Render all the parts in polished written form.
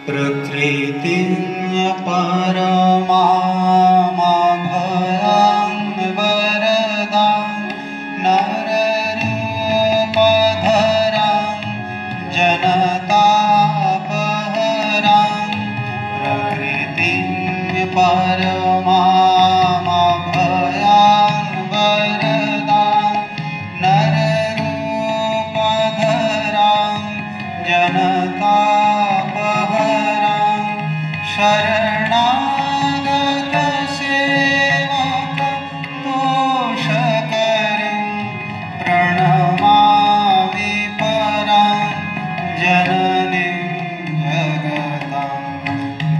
प्रकृतिं परमामभयां वरदां नररूपधरां जनतापहरां प्रकृतिं परमामभयां वरदां नररूपधरां जनता शरणागत सेवक तोषकरिं प्रणमामि परां जननीं जगतां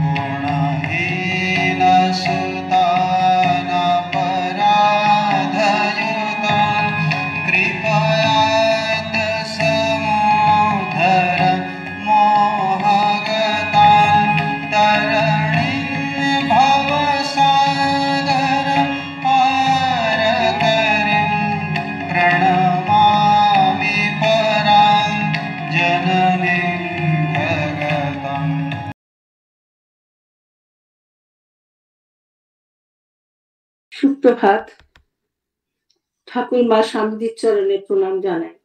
गुणहीनसुतानपराधयुतां कृपयाद्समोधर मोहगतां तरणिं भवसागर पारकरिं प्रणमामि परां जननीं जगताम्। সুপ্রভাত। ঠাকুর মা স্বামীজির চরণে প্রণাম জানাই।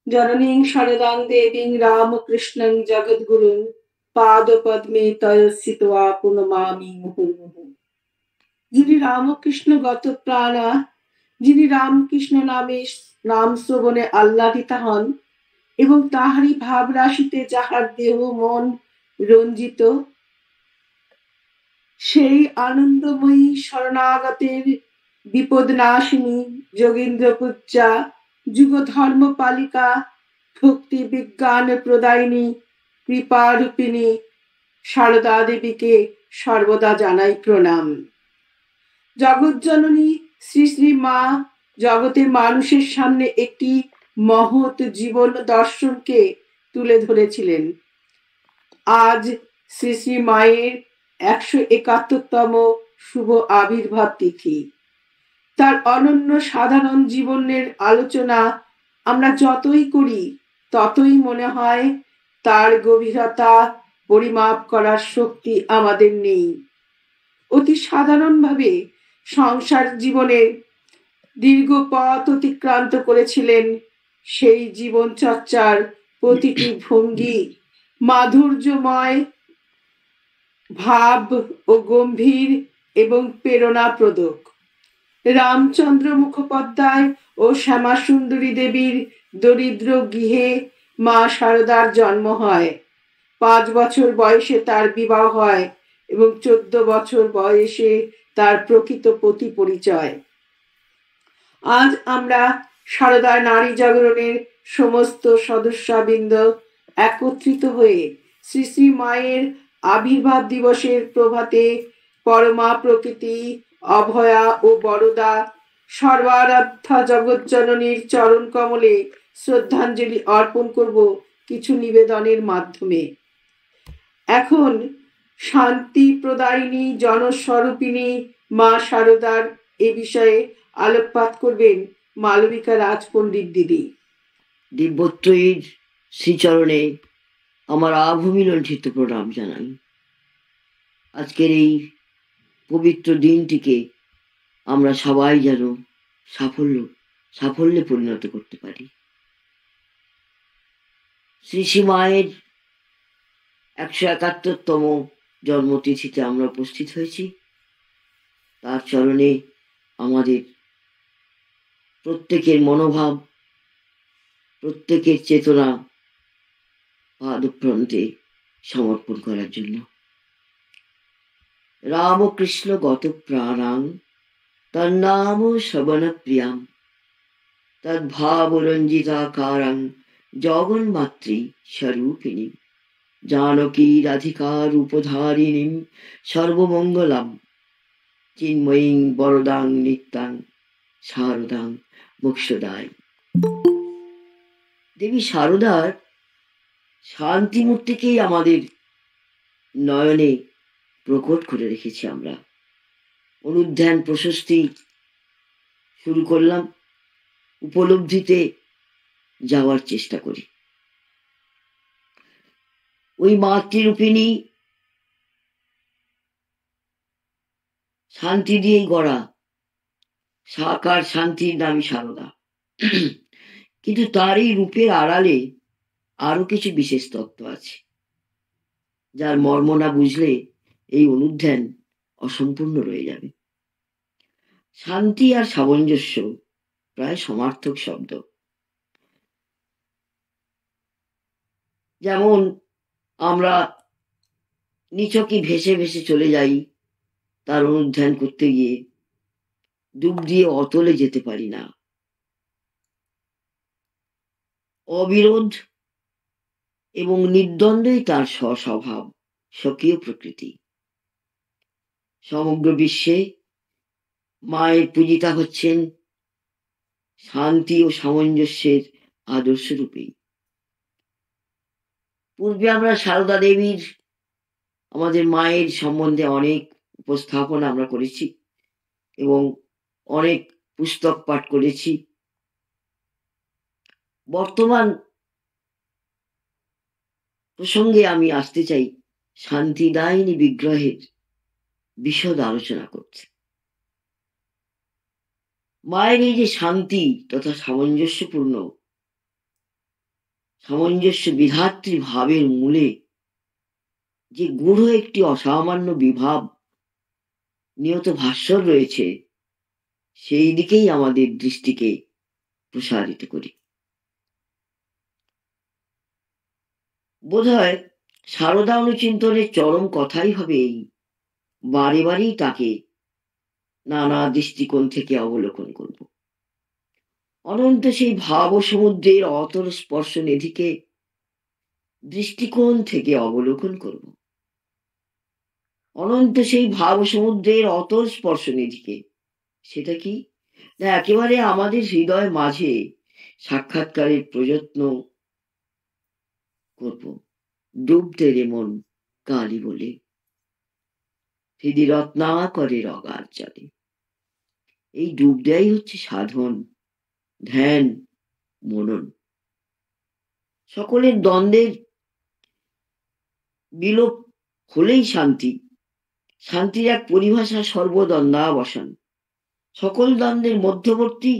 জননীং শারদাং দেবীং রামকৃষ্ণং জগদ্গুরুং পাদপদ্মে তয়স্থিত্বা প্রণমামি মুহুর্মুহুঃ। যিনি রামকৃষ্ণ গত প্রাণা, যিনি রামকৃষ্ণ নামে নাম শ্রবণে আহ্লাদিতা হন এবং তাহারই ভাব রাশিতে যাহার দেহ মন রঞ্জিত, সেই আনন্দময়ী শরণাগতের বিপদ নাশিনী যোগীন্দ্র পূজ্যা যুগ ধর্ম পালিকা ভক্তি বিজ্ঞান প্রদায়িনী কৃপারূপিণী সারদা দেবীকে সর্বদা জানাই প্রণাম। জগৎজননী শ্রী শ্রী মা জগতের মানুষের সামনে একটি মহৎ জীবন দর্শনকে তুলে ধরেছিলেন। আজ শ্রী শ্রী মায়ের 171তম শুভ আবির্ভাব তিথি। তার অনন্য সাধারণ জীবনের আলোচনা আমরা যতই করি ততই মনে হয় তার গভীরতা পরিমাপ করার শক্তি আমাদের নেই। অতি সাধারণভাবে সংসার জীবনের দীর্ঘ পথ অতিক্রান্ত করেছিলেন। সেই জীবন চর্চার প্রতিটি ভঙ্গি মাধুর্যময়, ভাব ও গম্ভীর এবং প্রেরণাপ্রদক। রামচন্দ্র মুখোপাধ্যায় ও শ্যামা সুন্দরী দেবীর দরিদ্র গৃহে মা শারদার জন্ম হয়। 5 বছর বয়সে তার বিবাহ হয় এবং 14 বছর বয়সে তার প্রকৃত পতি পরিচয়। আজ আমরা শারদার নারী জাগরণের সমস্ত সদস্যবৃন্দ একত্রিত হয়ে শ্রী শ্রী মায়ের আবির্ভাব দিবসের প্রভাতে পরমা প্রকৃতি অভয়া ও বরদা সর্বারাধ্যা জগৎজননীর চরণ কমলে শ্রদ্ধাঞ্জলি অর্পণ করব কিছু নিবেদনের মাধ্যমে। এখন শান্তি প্রদায়িনী জনস্বরূপিণী মা শারদার এ বিষয়ে আলোকপাত করবেন মালবিকা রাজপণ্ডিত দিদি। দিব্যত্রয়ীর শ্রীচরণে আমার আভূমিলঞ্চিত প্রণাম জানাই। আজকের এই পবিত্র দিনটিকে আমরা সবাই যেন সাফল্যে পরিণত করতে পারি। শ্রী শ্রী মায়ের 171তম জন্মতিথিতে আমরা উপস্থিত হয়েছি। তার চরণে আমাদের প্রত্যেকের মনোভাব, প্রত্যেকের চেতনা পাদপ্রান্তে সমর্পণ করার জন্য। রামকৃষ্ণ গত প্রাণাং তন্নাম শ্রবণ প্রিয়াম তদ্ভাবরঞ্জিতাকারাং জগন্মাত্রী স্বরূপিণী জানকী রাধিকার উপধারিণীং সর্বমঙ্গলাম চিন্ময়ীং বরদাং নিত্যাং শারদাং মোক্ষদায়। দেবী শারদার শান্তিমূর্তিকেই আমাদের নয়নে প্রকট করে রেখেছি আমরা। অনুধ্যান প্রশস্তি শুরু করলাম, উপলব্ধিতে যাওয়ার চেষ্টা করি। ওই মাতৃরূপিণী শান্তি দিয়েই গড়া সাকার শান্তির নামই সারদা। কিন্তু তার এই রূপের আড়ালে আরো কিছু বিশেষ তত্ত্ব আছে, যার মর্ম না বুঝলে এই অনুধ্যান অসম্পূর্ণ রয়ে যাবে। শান্তি আর সামঞ্জস্য প্রায় সমার্থক শব্দ। যেমন আমরা নিছকই ভেসে ভেসে চলে যাই তার অনুধ্যান করতে গিয়ে, ডুব দিয়ে অতলে যেতে পারি না। অবিরোধ এবং নির্দ্বন্দ্বই তার স্বস্বভাব, স্বকীয় প্রকৃতি। সমগ্র বিশ্বে মায়ের পূজিতা হচ্ছেন শান্তি ও সামঞ্জস্যের আদর্শ রূপেই। পূর্বে আমরা সারদা দেবীর, আমাদের মায়ের সম্বন্ধে অনেক উপস্থাপনা আমরা করেছি এবং অনেক পুস্তক পাঠ করেছি। বর্তমান প্রসঙ্গে আমি আসতে চাই শান্তিদায়িনী বিগ্রহের বিশদ আলোচনা করতে। মায়ের এই যে শান্তি তথা সামঞ্জস্যপূর্ণ, সামঞ্জস্য বিধাত্রী ভাবের মূলে যে গূঢ় একটি অসামান্য বিভাব নিয়ত ভাস্বর রয়েছে, সেই দিকেই আমাদের দৃষ্টিকে প্রসারিত করি। বোধহয় সারদা অনুচিন্তনের চরম কথাই হবে এই, বারে বারেই তাকে নানা দৃষ্টিকোণ থেকে অবলোকন করব। অনন্ত সেই ভাব সমুদ্রের অতল স্পর্শ নিধিকে দৃষ্টিকোণ থেকে অবলোকন করব। অনন্ত সেই ভাব সমুদ্রের অতল স্পর্শ নিধিকে, সেটা কি না একেবারে আমাদের হৃদয় মাঝে সাক্ষাৎকারের প্রযত্ন করব। ডুবতে রে মন কালী বলে, হৃদি রত্নাকরের অগাধ জলে। এই ডুব দেয়াই হচ্ছে সাধন, ধ্যান, মনন। সকলের দ্বন্দ্বের বিলোপ হলেই শান্তি। শান্তির এক পরিভাষা সর্বদ্বন্দ্বাবসান। সকল দ্বন্দ্বের মধ্যবর্তী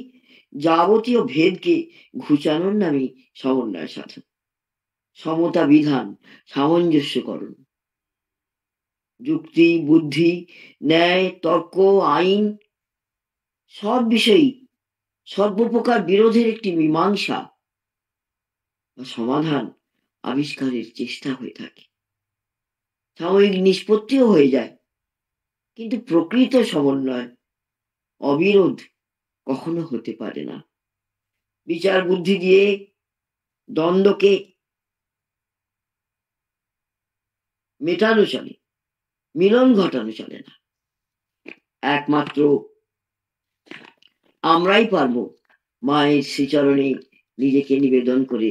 যাবতীয় ভেদকে ঘুচানোর নামই সমন্বয় সাধন, সমতা বিধান, সামঞ্জস্যকরণ। যুক্তি, বুদ্ধি, ন্যায়, তর্ক, আইন সব বিষয়ই সর্বপ্রকার বিরোধের একটি মীমাংসা বা সমাধান আবিষ্কারের চেষ্টা হয়ে থাকে। সাময়িক নিষ্পত্তিও হয়ে যায়, কিন্তু প্রকৃত সমন্বয়, অবিরোধ কখনো হতে পারে না। বিচার বুদ্ধি দিয়ে দ্বন্দ্বকে মেটানো চলে, মিলন ঘটানো চলে না। একমাত্র আমরাই পারবো মায়ের শ্রীচরণে নিজেকে নিবেদন করে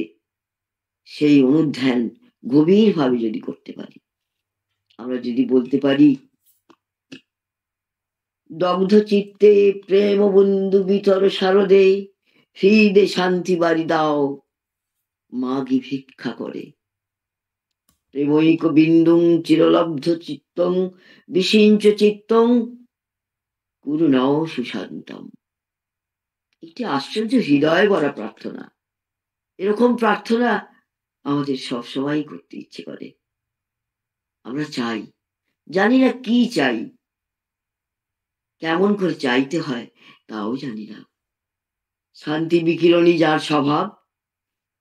সেই অনুধ্যান গভীরভাবে যদি করতে পারি। আমরা যদি বলতে পারি, দগ্ধ চিত্তে প্রেম বন্ধু বিতর শারদে, হৃদে শান্তি বাড়ি দাও মাগি ভিক্ষা করে, প্রেমৈক বিন্দুং চিরলব্ধ চিত্তং বিসিঞ্চ চিত্তং করুণাও সুশান্তম। একটি আশ্চর্য হৃদয় ভরা প্রার্থনা। এরকম প্রার্থনা আমাদের সবসময় করতে ইচ্ছে করে। আমরা চাই, জানি না কি চাই, কেমন করে চাইতে হয় তাও জানি না। শান্তি বিকিরণী যার স্বভাব,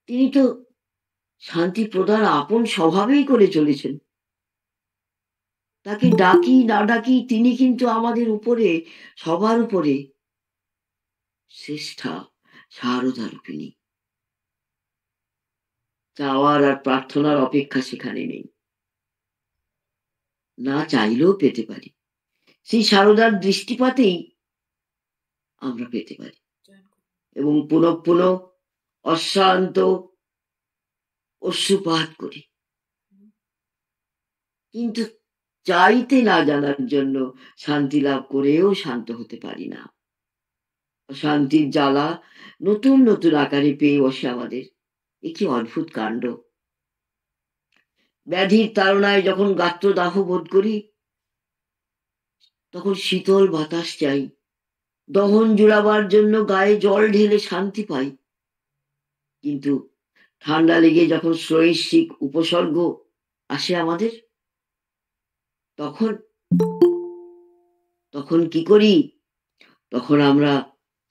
তিনি তো শান্তি প্রদান আপন স্বভাবেই করে চলেছেন। তাকে ডাকি না ডাকি তিনি কিন্তু আমাদের উপরে, সবার উপরে শ্রেষ্ঠা সারদা রূপিণী। চাওয়ার আর প্রার্থনার অপেক্ষা সেখানে নেই, না চাইলেও পেতে পারি। সেই সারদার দৃষ্টিপাতেই আমরা পেতে পারি এবং পুনঃ পুনঃ অশ্রান্ত অশ্রুপাত করি। কিন্তু চাইতে না জানার জন্য শান্তি লাভ করেও শান্ত হতে পারি না। শান্তির জ্বালা নতুন নতুন আকারে পেয়ে বসে আমাদের। এ কি অদ্ভুত কাণ্ড! ব্যাধির তাড়নায় যখন গাত্রদাহ বোধ করি, তখন শীতল বাতাস চাই, দহন জুড়াবার জন্য গায়ে জল ঢেলে শান্তি পাই। কিন্তু ঠান্ডা লেগে যখন শ্রৈশিক উপসর্গ আসে আমাদের, তখন তখন কি করি? তখন আমরা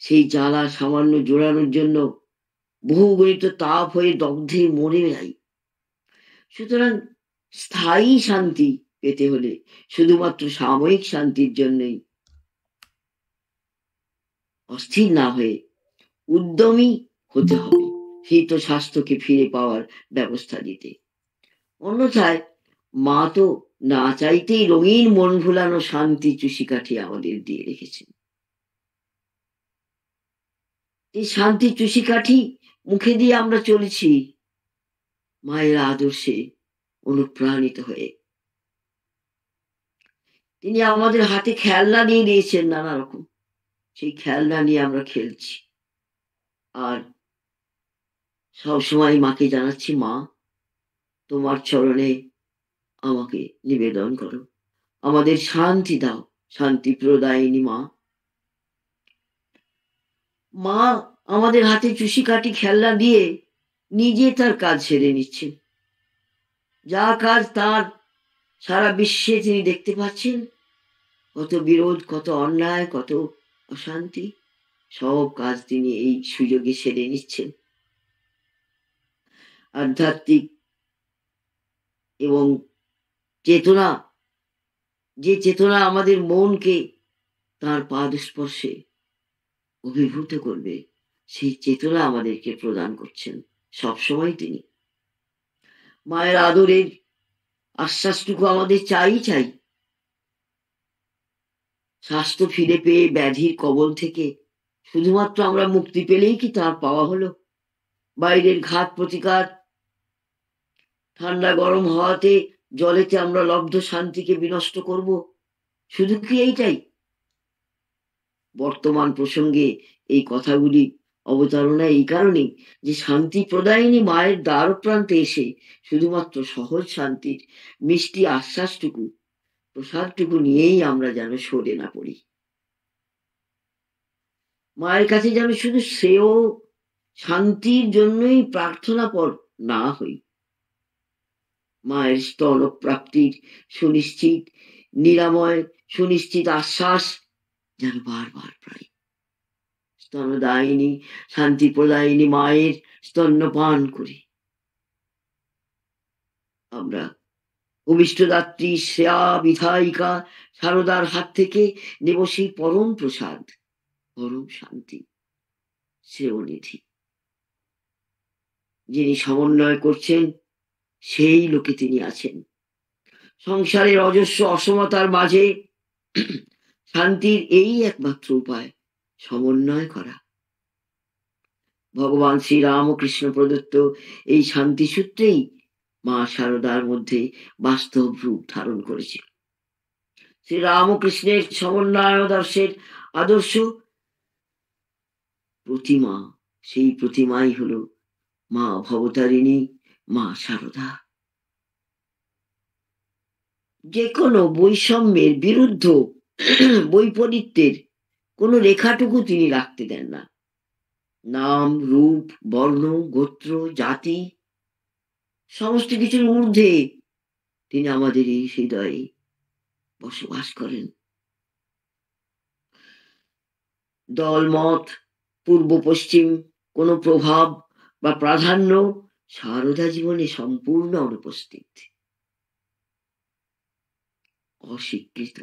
সেই জ্বালা সামান্য জোড়ানোর জন্য বহুগণিত তাপ হয়ে দগ্ধে মরে যাই। সুতরাং স্থায়ী শান্তি পেতে হলে শুধুমাত্র সাময়িক শান্তির জন্যই অস্থির না হয়ে উদ্যমী হতে হবে, শীত স্বাস্থ্যকে ফিরে পাওয়ার ব্যবস্থা দিতে। অন্যথায় মা তো না চাইতেই রঙিন মন ভুলানো শান্তি চুষিকাঠি আমাদের দিয়ে রেখেছেন। এই শান্তি চুষিকাঠি মুখে দিয়ে আমরা চলেছি মায়ের আদর্শে অনুপ্রাণিত হয়ে। তিনি আমাদের হাতে খেলনা নিয়ে দিয়েছেন নানা রকম, সেই খেলনা নিয়ে আমরা খেলছি। আর সবসময় মাকে জানাচ্ছি, মা তোমার চরণে আমাকে নিবেদন করো, আমাদের শান্তি দাও, শান্তি প্রদায়িনী মা। মা আমাদের হাতে চুষিকাঠি খেলনা দিয়ে নিজে তার কাজ সেরে নিচ্ছেন। যা কাজ তার সারা বিশ্বে তিনি দেখতে পাচ্ছেন, কত বিরোধ, কত অন্যায়, কত অশান্তি, সব কাজ তিনি এই সুযোগে সেরে নিচ্ছেন। আধ্যাত্মিক এবং চেতনা, যে চেতনা আমাদের মনকে তার পাদ স্পর্শে অভিভূত করবে, সেই চেতনা আমাদেরকে প্রদান করছেন সবসময় তিনি। মায়ের আদরের আশ্বাসটুকু আমাদের চাই। স্বাস্থ্য ফিরে পেয়ে ব্যাধির কবল থেকে শুধুমাত্র আমরা মুক্তি পেলেই কি তার পাওয়া হলো? বাইরের ঘাত প্রতিকার, ঠান্ডা গরম হওয়াতে জলেতে আমরা লব্ধ শান্তিকে বিনষ্ট করব, শুধু কি এইটাই? বর্তমান প্রসঙ্গে এই কথাগুলি অবতারণা এই কারণে যে শান্তি প্রদায়িনী মায়ের দ্বার প্রান্তে এসে শুধুমাত্র সহজ শান্তির মিষ্টি আশ্বাসটুকু, প্রসাদটুকু নিয়েই আমরা যেন সরে না পড়ি। মায়ের কাছে যেন শুধু শ্রেয় শান্তির জন্যই প্রার্থনা পর না হই। মায়ের স্তন প্রাপ্তির সুনিশ্চিত নিরাময় সুনিশ্চিত আশ্বাস যেন বারবার পাই। স্তনদায়িনী শান্তি প্রদায়িনী মায়ের স্তন্যপান করি। আমরা অভিষ্টদাত্রী শ্রেয়া বিধায়িকা সারদার হাত থেকে নেব সেই পরম প্রসাদ, পরম শান্তি, শ্রেয়নিধি। যিনি সমন্বয় করছেন সেই লোকে তিনি আছেন। সংসারের অজস্র অসমতার মাঝে শান্তির এই একমাত্র উপায় সমন্বয় করা। ভগবান শ্রী রামকৃষ্ণ প্রদত্ত এই শান্তি সূত্রেই মা শারদার মধ্যে বাস্তব রূপ ধারণ করেছে। শ্রী রামকৃষ্ণের সমন্বয় দর্শের আদর্শ প্রতিমা, সেই প্রতিমাই হলো মা ভবতারিণী, মা শারদা। যে কোনো বৈষম্যের বিরুদ্ধ বৈপরীত্যের কোনো রেখাটুকু তিনি রাখতে দেন না। নাম, রূপ, বর্ণ, গোত্র, জাতি সমস্ত কিছুর ঊর্ধ্বে তিনি আমাদের এই হৃদয়ে বসবাস করেন। দলমত, পূর্ব পশ্চিম কোনো প্রভাব বা প্রাধান্য সারদা জীবনে সম্পূর্ণ অনুপস্থিত, অস্বীকৃত।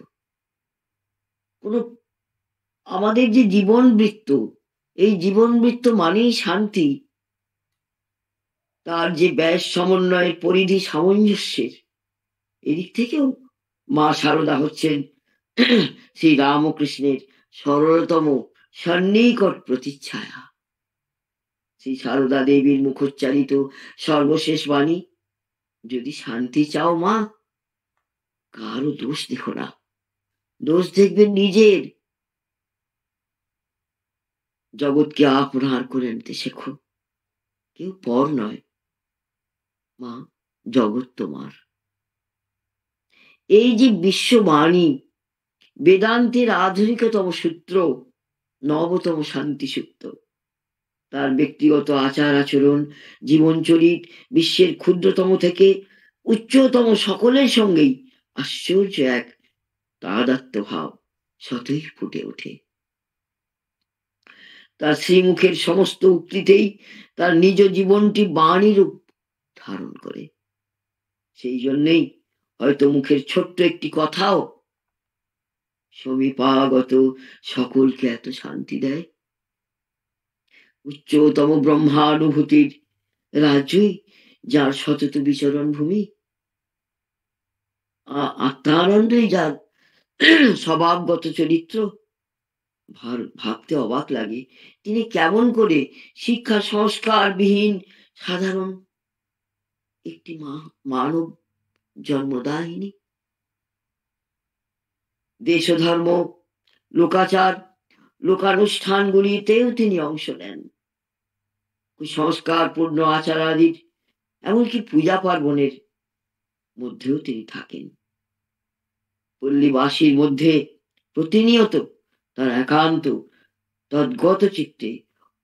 কোনো আমাদের যে জীবন বৃত্ত, এই জীবন বৃত্ত মানেই শান্তি, তার যে ব্যাস সমন্বয়ের পরিধি সামঞ্জস্যের, এদিক থেকেও মা শারদা হচ্ছেন শ্রী রামকৃষ্ণের সরলতম সন্নিকট প্রতিচ্ছায়া। শ্রী সারদা দেবীর মুখোচ্চারিত সর্বশেষ বাণী, যদি শান্তি চাও মা, কারো দোষ দেখো না, দোষ দেখবেন নিজের। জগৎকে আপনার করে নিতে শেখো, কেউ পর নয়। মা জগৎ তোমার। এই যে বিশ্ববাণী, বেদান্তের আধুনিকতম সূত্র, নবতম শান্তি সূত্র, তার ব্যক্তিগত আচার আচরণ, জীবনচরিত বিশ্বের ক্ষুদ্রতম থেকে উচ্চতম সকলের সঙ্গেই আশ্চর্য এক তাদাত্ম্য ভাব সতই ফুটে ওঠে। তার শ্রীমুখের সমস্ত উক্তিতেই তার নিজ জীবনটি বাণী রূপ ধারণ করে। সেই জন্যেই হয়তো মুখের ছোট্ট একটি কথাও সমীপাগত সকলকে এত শান্তি দেয়। উচ্চতম ব্রহ্মানুভূতির রাজ্যই যার সতত বিচরণ ভূমি, আত্মানন্দই যার স্বভাবগত চরিত্র। ভাবতে অবাক লাগে তিনি কেমন করে শিক্ষা সংস্কার বিহীন সাধারণ একটি মানব জন্মদায়িনী। দেশ ধর্ম, লোকাচার, লোকানুষ্ঠানগুলিতেও তিনি অংশ নেন। কুসংস্কারপূর্ণ আচার আদির, এমনকি পূজা পার্বণের মধ্যেও তিনি থাকেন। পল্লীবাসীর মধ্যে প্রতিনিয়ত তার একান্ত তদ্গত চিত্তে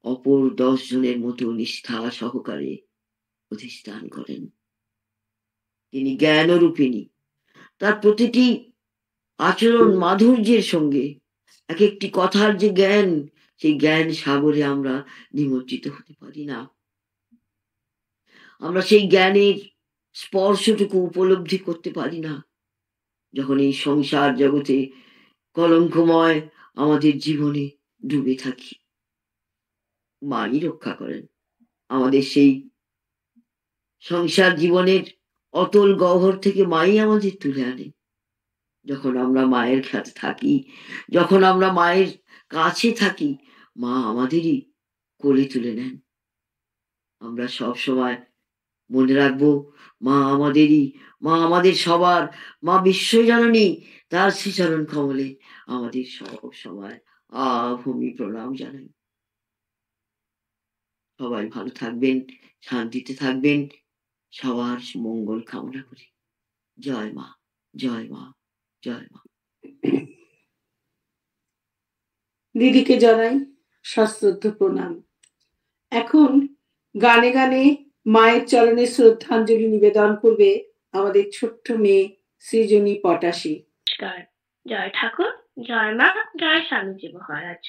অপর 10 জনের মতো নিষ্ঠা সহকারে অধিষ্ঠান করেন। তিনি জ্ঞানরূপিণী, তার প্রতিটি আচরণ মাধুর্যের সঙ্গে এক একটি কথার যে জ্ঞান, সেই জ্ঞান সাগরে আমরা নিমজ্জিত হতে পারি না। আমরা সেই জ্ঞানের স্পর্শটুকু উপলব্ধি করতে পারি না যখন এই সংসার জগতে কলঙ্কময় আমাদের জীবনে ডুবে থাকি। মাই রক্ষা করেন আমাদের সেই সংসার জীবনের অতল গহ্বর থেকে, মাই আমাদের তুলে আনে। যখন আমরা মায়ের কাছে থাকি, যখন আমরা মায়ের কাছে থাকি, মা আমাদেরই কোলে তুলে নেন। আমরা সব সময় মনে রাখবো, মা আমাদেরই, মা আমাদের সবার, মা বিশ্বজননী, তার শ্রীচরণ কমলে আমাদের সব সময় আভূমি প্রণাম জানাই। সবাই ভালো থাকবেন, শান্তিতে থাকবেন, সবার মঙ্গল কামনা করি। জয় মা, জয় মা, জয় মা। দিদিকে জানাই সশ্রদ্ধ প্রণাম। এখন গানে গানে মায়ের চরণে শ্রদ্ধাঞ্জলি নিবেদন করবে আমাদের ছোট্ট মেয়ে সৃজনী পটাশী। জয় ঠাকুর, জয় মা, জয় স্বামীজি মহারাজ।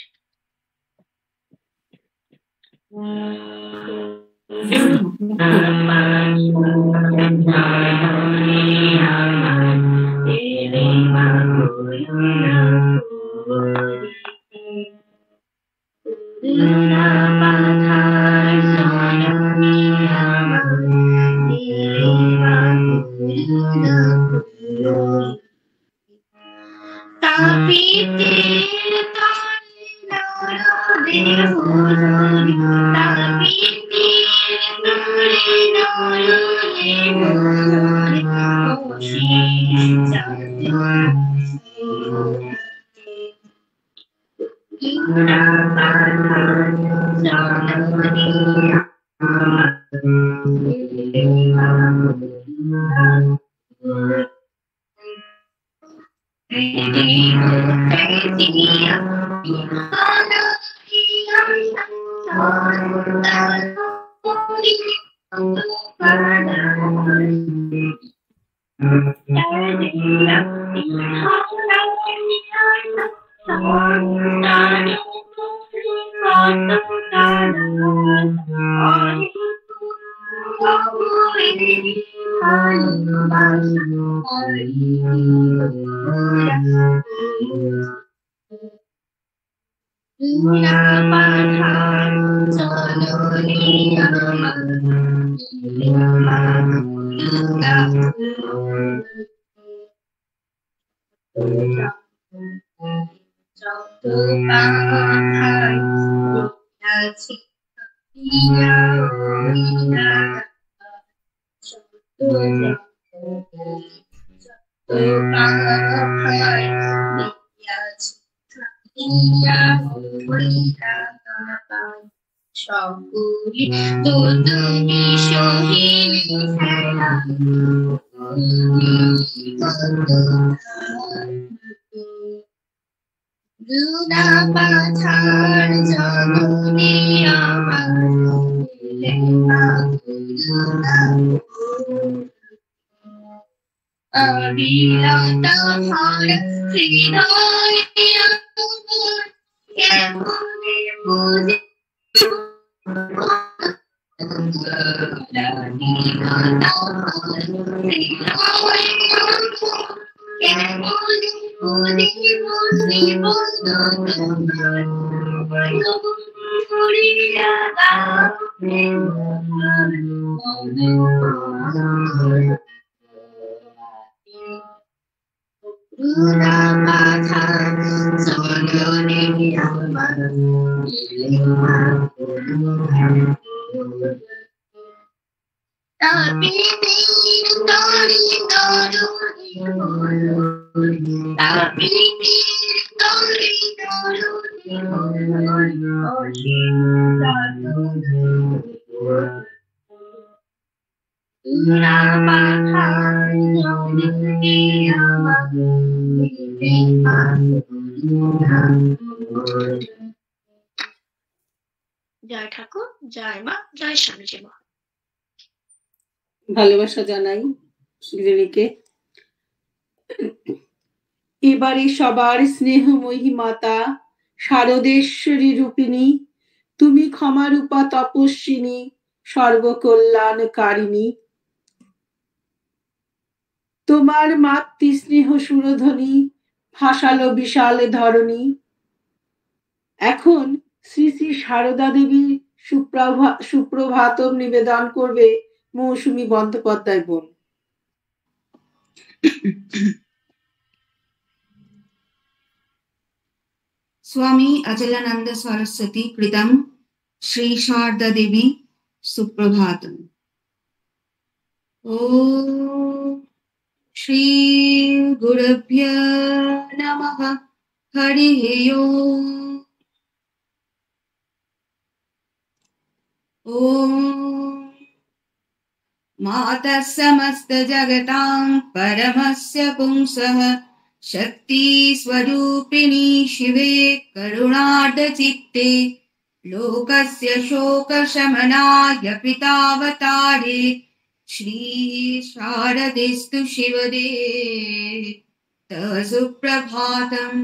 সকলি তুমি সহিবে দুনা পাথার জননী আমার অবিরত হর হৃদয় কেমনে বুঝি জয় ঠাকুর, জয় মা, জয় স্বামীজি মহারাজ। ভালোবাসা জানাই গৃহিণীকে। এবারে সবার স্নেহময়ী মাতা শারদেশ্বরী রূপিণী, তুমি ক্ষমারূপা তপস্বিনী, সর্বকল্যাণকারিণী। তোমার মাতৃ স্নেহ সুরধ্বনি ভাসালো বিশাল ধরণী। এখন শ্রী শ্রী সারদা দেবী সুপ্রভাতম নিবেদন করবে মৌসুমী বন্দ্যোপাধ্যায় বোন। स्वामी अचलानंद सरस्वती कृतम श्री शारदा देवी सुप्रभातम। ओम श्री गुरुभ्यो नमः। हरि ओम। ओम माता समस्त जगतां परमस्य पुंसः शक्ति स्वरूपिणी शिवे करुणार्धचित्ते लोकस्य शोकशमनाय पितावतारे श्री शारदेस्तु शिवदे तव सुप्रभातम्।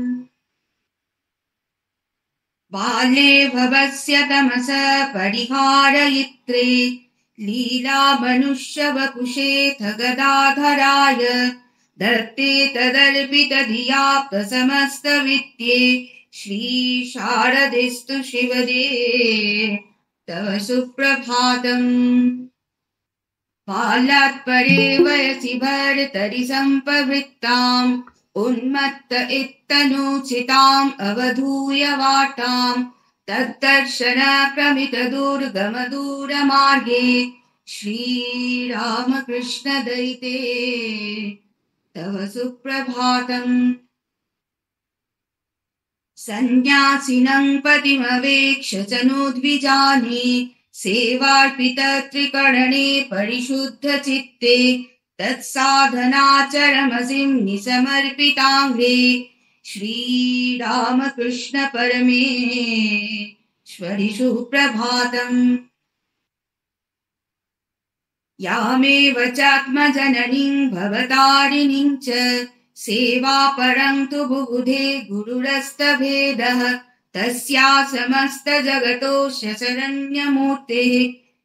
बाल्ये भवस्य तमस परिहारयित्रे लीला मनुष्यवपुषेऽथ गदाधराय दत्ते तदर्पितधिया प्रसमस्तविद्ये श्री शारदेस्तु शिवदे तव सुप्रभातम्। बाल्यात् परे वयसि भर्तरि सम्पवृत्ताम् उन्मत्त इत्तनूचिताम् अवधूय वाटाम् तद्दर्शन क्रमित दुर्गम दूरमार्गे श्रीरामकृष्ण दयिते तव सुप्रभातम्। सन्न्यासिनं पतिमवेक्ष्य च नोद्विजानि सेवार्पितत्रिकरणे परिशुद्ध चित्ते तत्साधनाचरमसिं निसमर्पिताङ्घ्रे श्रीरामकृष्ण परमेश्वरि सुप्रभातम्। यामेव चात्मजननीं भवतारिणीं च सेवापरं तु बुबुधे गुरुरस्तभेदः तस्या समस्तजगतोऽस्य शरण्यमूर्तेः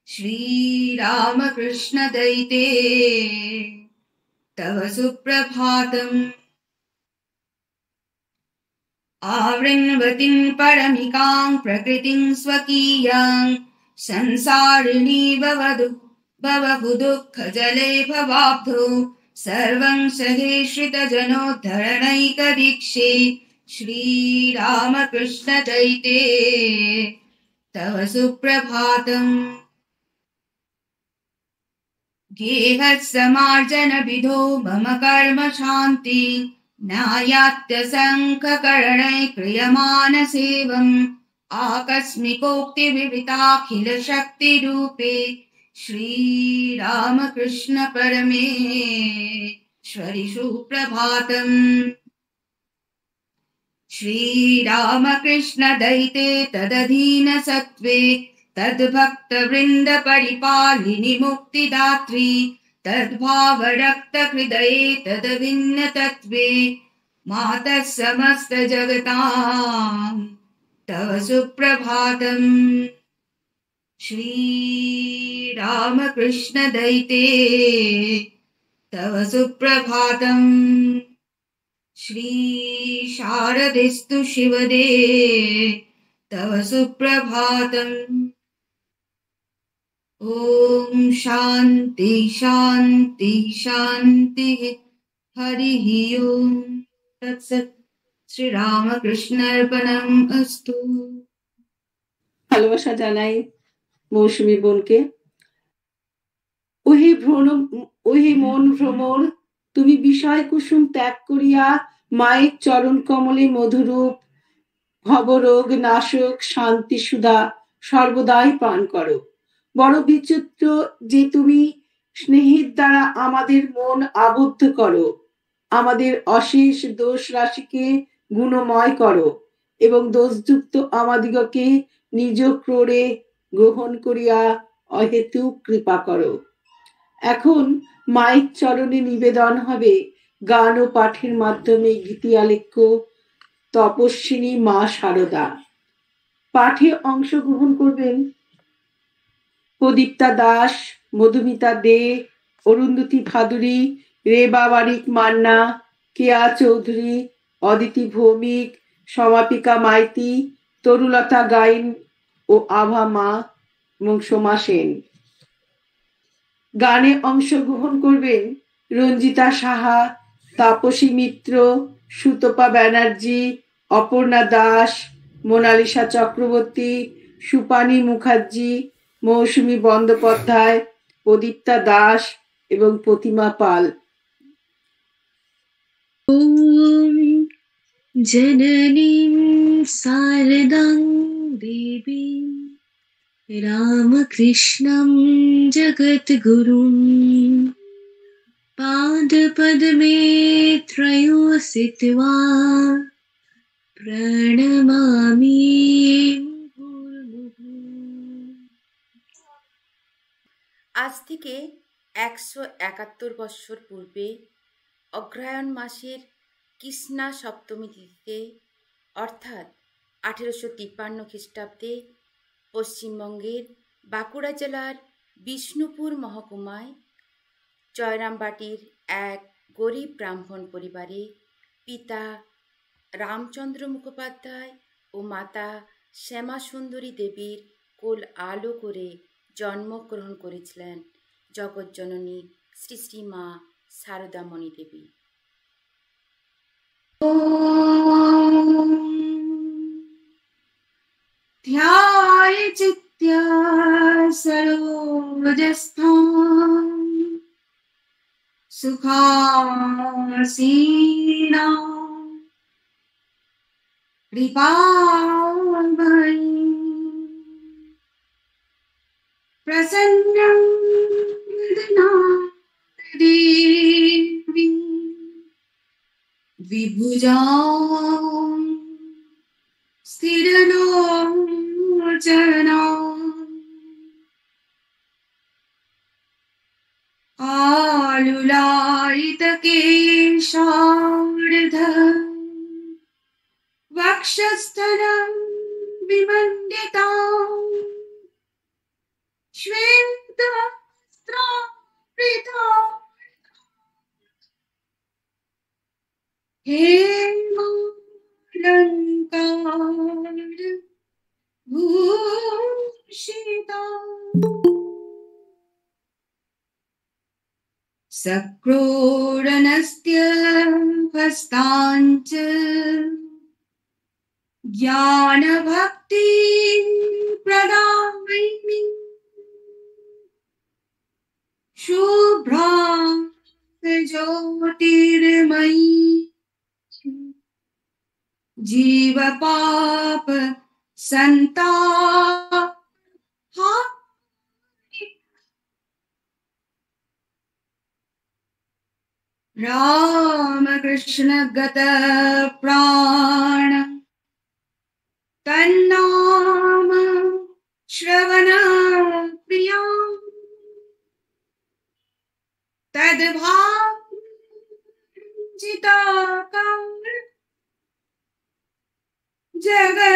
श्रीरामकृष्ण दयिते तव सुप्रभातम्। आवृण्वतीं परमिकां प्रकृतिं स्वकीयां संसारिणी भवभु दुःखजले भवाब्धौ सर्वं सहेश्रितजनोद्धरणैकदीक्षे श्रीरामकृष्ण दयिते तव सुप्रभातम्। गेहत्समार्जनविधो मम कर्म शान्ति न्यायात्यसङ्खकरणै क्रियमाणसेवम् आकस्मिकोक्ति विविताखिल शक्ति रूपे श्री रामकृष्ण परमेश्वरि सुप्रभातम्। श्री रामकृष्ण दयिते तदधीन सत्त्वे तद्भक्त वृंद परिपालिनि मुक्तिदात्री तद्भाव रक्त हृदये तद्भिन्न तत्त्वे मातः समस्त जगतां तव सुप्रभातम्। श्री रामकृष्ण दयिते तव सुप्रभातम्। श्री शारदिस्तु शिवदे तव सुप्रभातम्। ॐ शान्ति शान्ति शान्तिः। हरिः ओम् तत्सत्। শ্রীরামকৃষ্ণার্পণম অস্তু। ভালোবাসা জানাই মৌসুমী বোনকে। ওহে মন ভ্রমর, তুমি বিষয় কুসুম ত্যাগ করিয়া মায়ের চরণ কমলে মধুরূপ ভবরোগ নাশক শান্তি সুধা সর্বদাই পান করো। বড় বিচিত্র যে তুমি স্নেহের দ্বারা আমাদের মন আবদ্ধ করো, আমাদের অশেষ দোষ রাশিকে গুণময় করো এবং দোষযুক্ত আমাদিগকে নিজ ক্রোড়ে গ্রহণ করিয়া অহেতুক কৃপা করো। এখন মায়ের চরণে নিবেদন হবে গান ও পাঠের মাধ্যমে গীতি আলেখ্য তপস্বিনী মা শারদা। পাঠে অংশগ্রহণ করবেন প্রদীপ্তা দাস, মধুমিতা দে, অরুন্ধতী ভাদুরী, রেবা বারিক মান্না, কেয়া চৌধুরী, অদিতি ভৌমিক, সমাপিকা মাইতি, তরুলতা গাইন ও আভা মা এবং সোমা সেন। গানে অংশগ্রহণ করবেন রঞ্জিতা সাহা, তাপসী মিত্র, সুতপা ব্যানার্জি, অপর্ণা দাস, মোনালিসা চক্রবর্তী, সুপানি মুখার্জি, মৌসুমী বন্দ্যোপাধ্যায়, প্রদীপ্তা দাস এবং প্রতিমা পাল। ॐ जननीं शारदां देवीं रामकृष्णं जगद्गुरुं पादपद्मे त्रयोस्थित्वा प्रणमामि मुहुर्मुहुः। আজ থেকে 171 বৎসর পূর্বে অগ্রহায়ণ মাসের কৃষ্ণা সপ্তমী তিথিতে অর্থাৎ 1853 খ্রিস্টাব্দে পশ্চিমবঙ্গের বাঁকুড়া জেলার বিষ্ণুপুর মহকুমায় জয়রামবাটির এক গরিব ব্রাহ্মণ পরিবারে পিতা রামচন্দ্র মুখোপাধ্যায় ও মাতা শ্যামা সুন্দরী দেবীর কোল আলো করে জন্মগ্রহণ করেছিলেন জগজ্জননী শ্রী শ্রী মা শারদামণি দেবী। ध्याय चित्त्या सरोजस्थां सुखासीना कृपामयी प्रसन्नं वदना देवी विभुजां स्थिरलोचना आलुलायितकेशार्ध वक्षस्थलं विमण्डितां श्वेतवस्त्रावृता हेमालङ्कार भूषिता सक्रोडनस्त्य हस्ताञ्च ज्ञानभक्ति प्रदायिनी शुभ्रां ज्योतिर्मयी जीवपाप संताप राम कृष्ण गत प्राण तन्नाम श्रवण प्रिया तद्भाजिता जगन्मात्री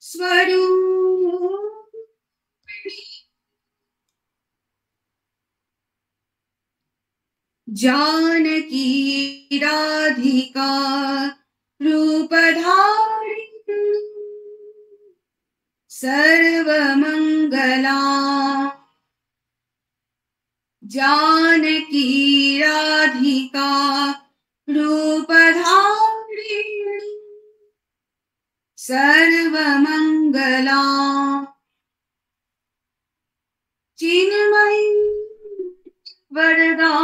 स्वरूपिणी जानकी राधिका रूपधारिणी सर्वमंगला जानकी राधिका रूपधारिणी सर्वमंगला चिन्मयी वरदा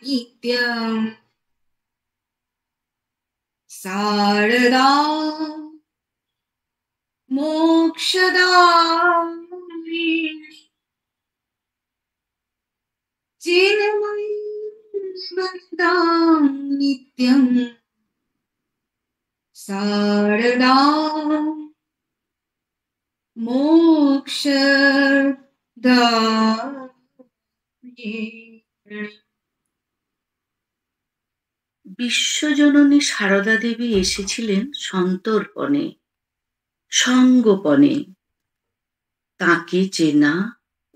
नित्यं शारदा मोक्षदायिनी चिन्मयी वरदा नित्यं शारदा मोक्षदायिनी। বিশ্বজননী সারদা দেবী এসেছিলেন সন্তর্পণে, সঙ্গোপনে। তাকে চেনা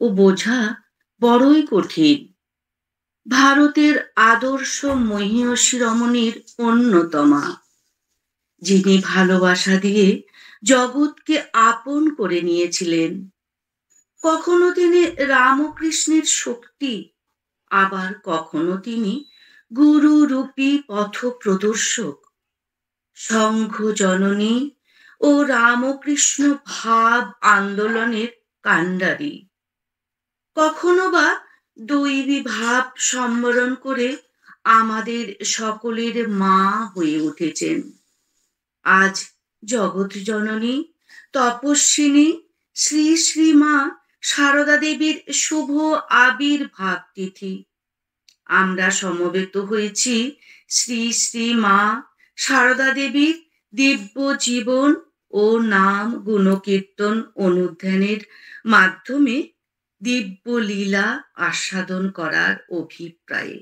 ও বোঝা বড়ই কঠিন। ভারতের আদর্শ মহিয়সী রমণীর অন্যতমা, যিনি ভালোবাসা দিয়ে জগৎকে আপন করে নিয়েছিলেন। কখনো তিনি রামকৃষ্ণের শক্তি, আবার কখনো তিনি গুরু রূপী পথ প্রদর্শক, সংঘ জননী ও রামকৃষ্ণ ভাব আন্দোলনের কাণ্ডারী। কখনো বা দৈবী ভাব সম্বরণ করে আমাদের সকলের মা হয়ে উঠেছেন। আজ জগৎ জননী তপস্বিনী শ্রী শ্রী মা সারদা দেবীর শুভ আবির্ভাব তিথি। আমরা সমবেত হয়েছি শ্রী শ্রী মা সারদা দেবীর দিব্য জীবন ও নাম গুণকীর্তন অনুধ্যানের মাধ্যমে দিব্য লীলা আস্বাদন করার অভিপ্রায়ে।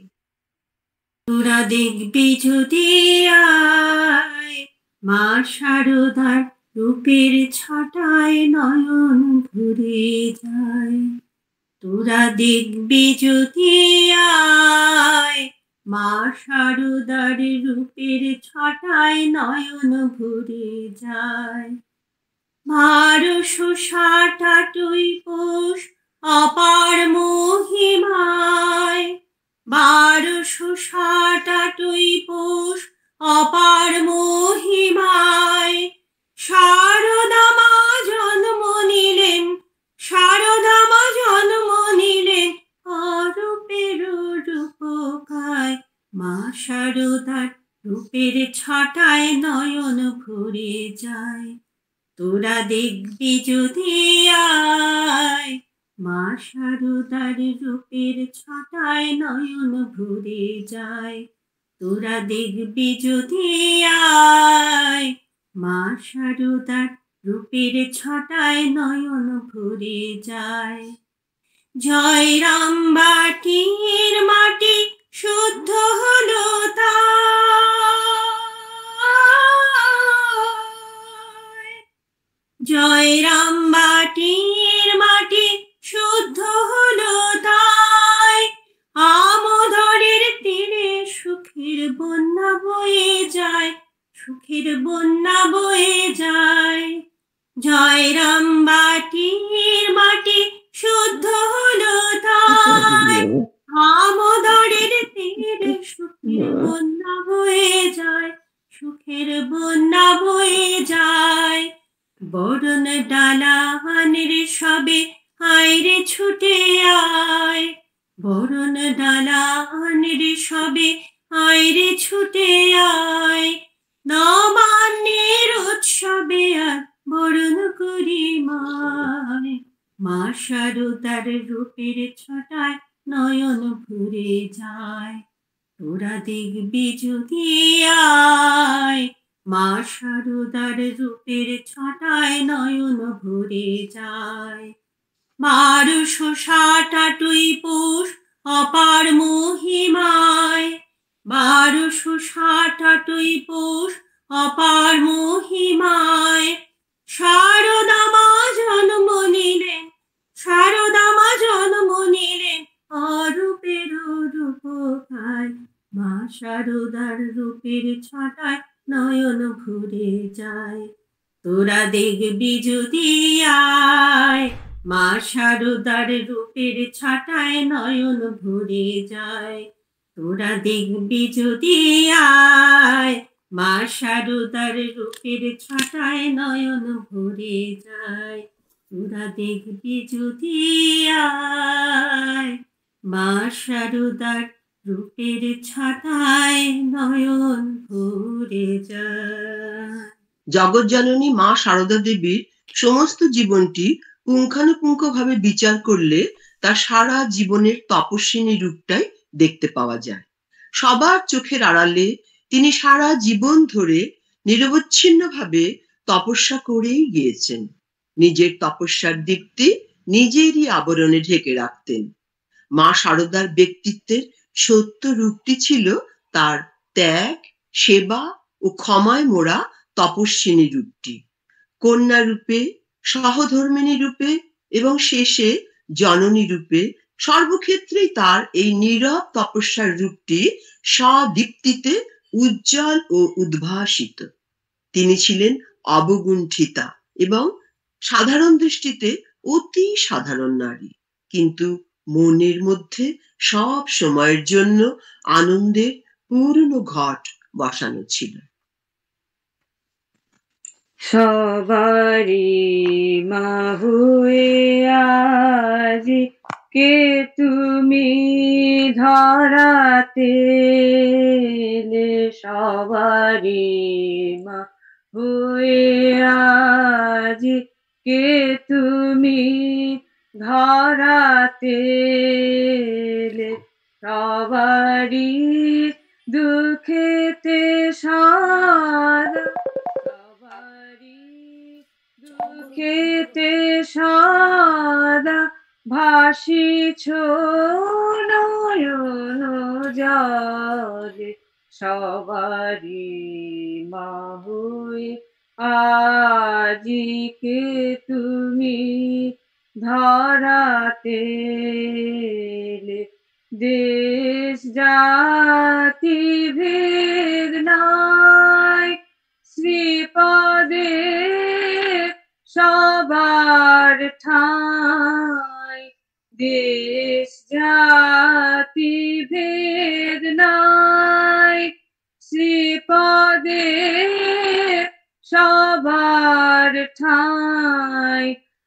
তোরা দেখবি যদি আয় মা সারদার রূপের ছটায় নয়ন ঘুরে যায়। তোরা দেখবি যদি আয় মা সারদার রূপের ছটায় নয়ন ঘুরে যায়। 1268 পৌষ অপার মহিমায়, 1268 পৌষ অপার মহিমায় সারদা মা জন্ম নিলেন, সারদা মা জন্ম নিলেন অরূপের রূপকায়। মা সারদার রূপের ছটায় নয়ন ভরে যায়। তোরা দেখবি যদি আয় মা সারদার রূপের ছটায় নয়ন ভরে যায়। তোরা দেখবি যদি আয় মা সারদার রূপের ছটায় নয়ন ভরে যায়। জয় রাম বাটির মাটি শুদ্ধ হলো তাই। জয় রাম বাটির মাটি শুদ্ধ হলো তাই। আমোদরের তীরে সুখের বন্যা বয়ে যায়, সুখের বন্যা বয়ে যায়। জয় রাম বাটির মাটি শুদ্ধ হলো তাই। আমোদরের তীরে সুখের বন্যা বয়ে যায়, সুখের বন্যা বয়ে যায়। বরণ ডালাহানের সবে আয়রে ছুটে আয়। বরণ ডালাহানের সবে আয়রে ছুটে আয়। নবান্নের উৎসবে আর বরণ করি মায়, মা শারদার রূপের ছটায় নয়ন ভরে যায়। তোরা দেখবি যদি আয়, মা শারদার রূপের ছটায় নয়ন ভরে যায়। মারু শোষা টাটুই পুষ অপার মহিমায়, মারু শোষা টাটুই পুষ অপার মহিমায়। শারদা মা জন্ম নিলেন, শারদা মা জন্ম নিলেন অরূপের রূপকায়। মা শারদার রূপের ছটায় নয়ন ভরে যায়। তোরা দেখবি যদি আয়, মা শারদার রূপের ছটায় নয়ন ভরে যায়। তোরা দেখবি যদি আয়, মা শারদার রূপের ছটায় নয়ন ভরে যায়। তোরা দেখবি যদি আয়, মা শারদার রূপের ছটায় নয়ন ভরে যায়। জগৎজননী মা শারদা দেবীর সমস্ত জীবনটি পুঙ্খানুপুঙ্খভাবে বিচার করলে তার সারা জীবনের তপস্বিনী রূপটাই দেখতে পাওয়া যায়। সবার চোখের আড়ালে তিনি সারা জীবন ধরে নিরবচ্ছিন্নভাবে তপস্যা করেই গিয়েছেন। নিজের তপস্যার দীপ্তি নিজেরই আবরণে ঢেকে রাখতেন। মা শারদার ব্যক্তিত্বের সত্য রূপটি ছিল তার ত্যাগ, সেবা ও ক্ষমায় মোড়া তপস্বিনী রূপটি। কন্যা রূপে, সহধর্মিণী রূপে এবং শেষে জননী রূপে সর্বক্ষেত্রেই তার এই নীরব তপস্যার রূপটি স্বদীপ্তিতে উজ্জ্বল ও উদ্ভাসিত। তিনি ছিলেন অবগুণ্ঠিতা এবং সাধারণ দৃষ্টিতে অতি সাধারণ নারী, কিন্তু মনের মধ্যে সব সময়ের জন্য আনন্দের পূর্ণ ঘট বসানো ছিল। সবারি মা হয়ে আজ কে তুমি ধরাতে এলে, সবারি মা হয়ে আজ কে তুমি ধরাতে এলে, সবারি দুঃখেতে সারা, দুঃখেতে সদা ভাসিছ নয়ন জলে, সবারি মা হয়ে আজিকে তুমি ধরাতে এলে, দেশ জাতি ভেদ নাই শ্রীপদে সবার ঠাঁই, দেশ জাতি ভেদ নাই শ্রীপদে সবার ঠাঁই।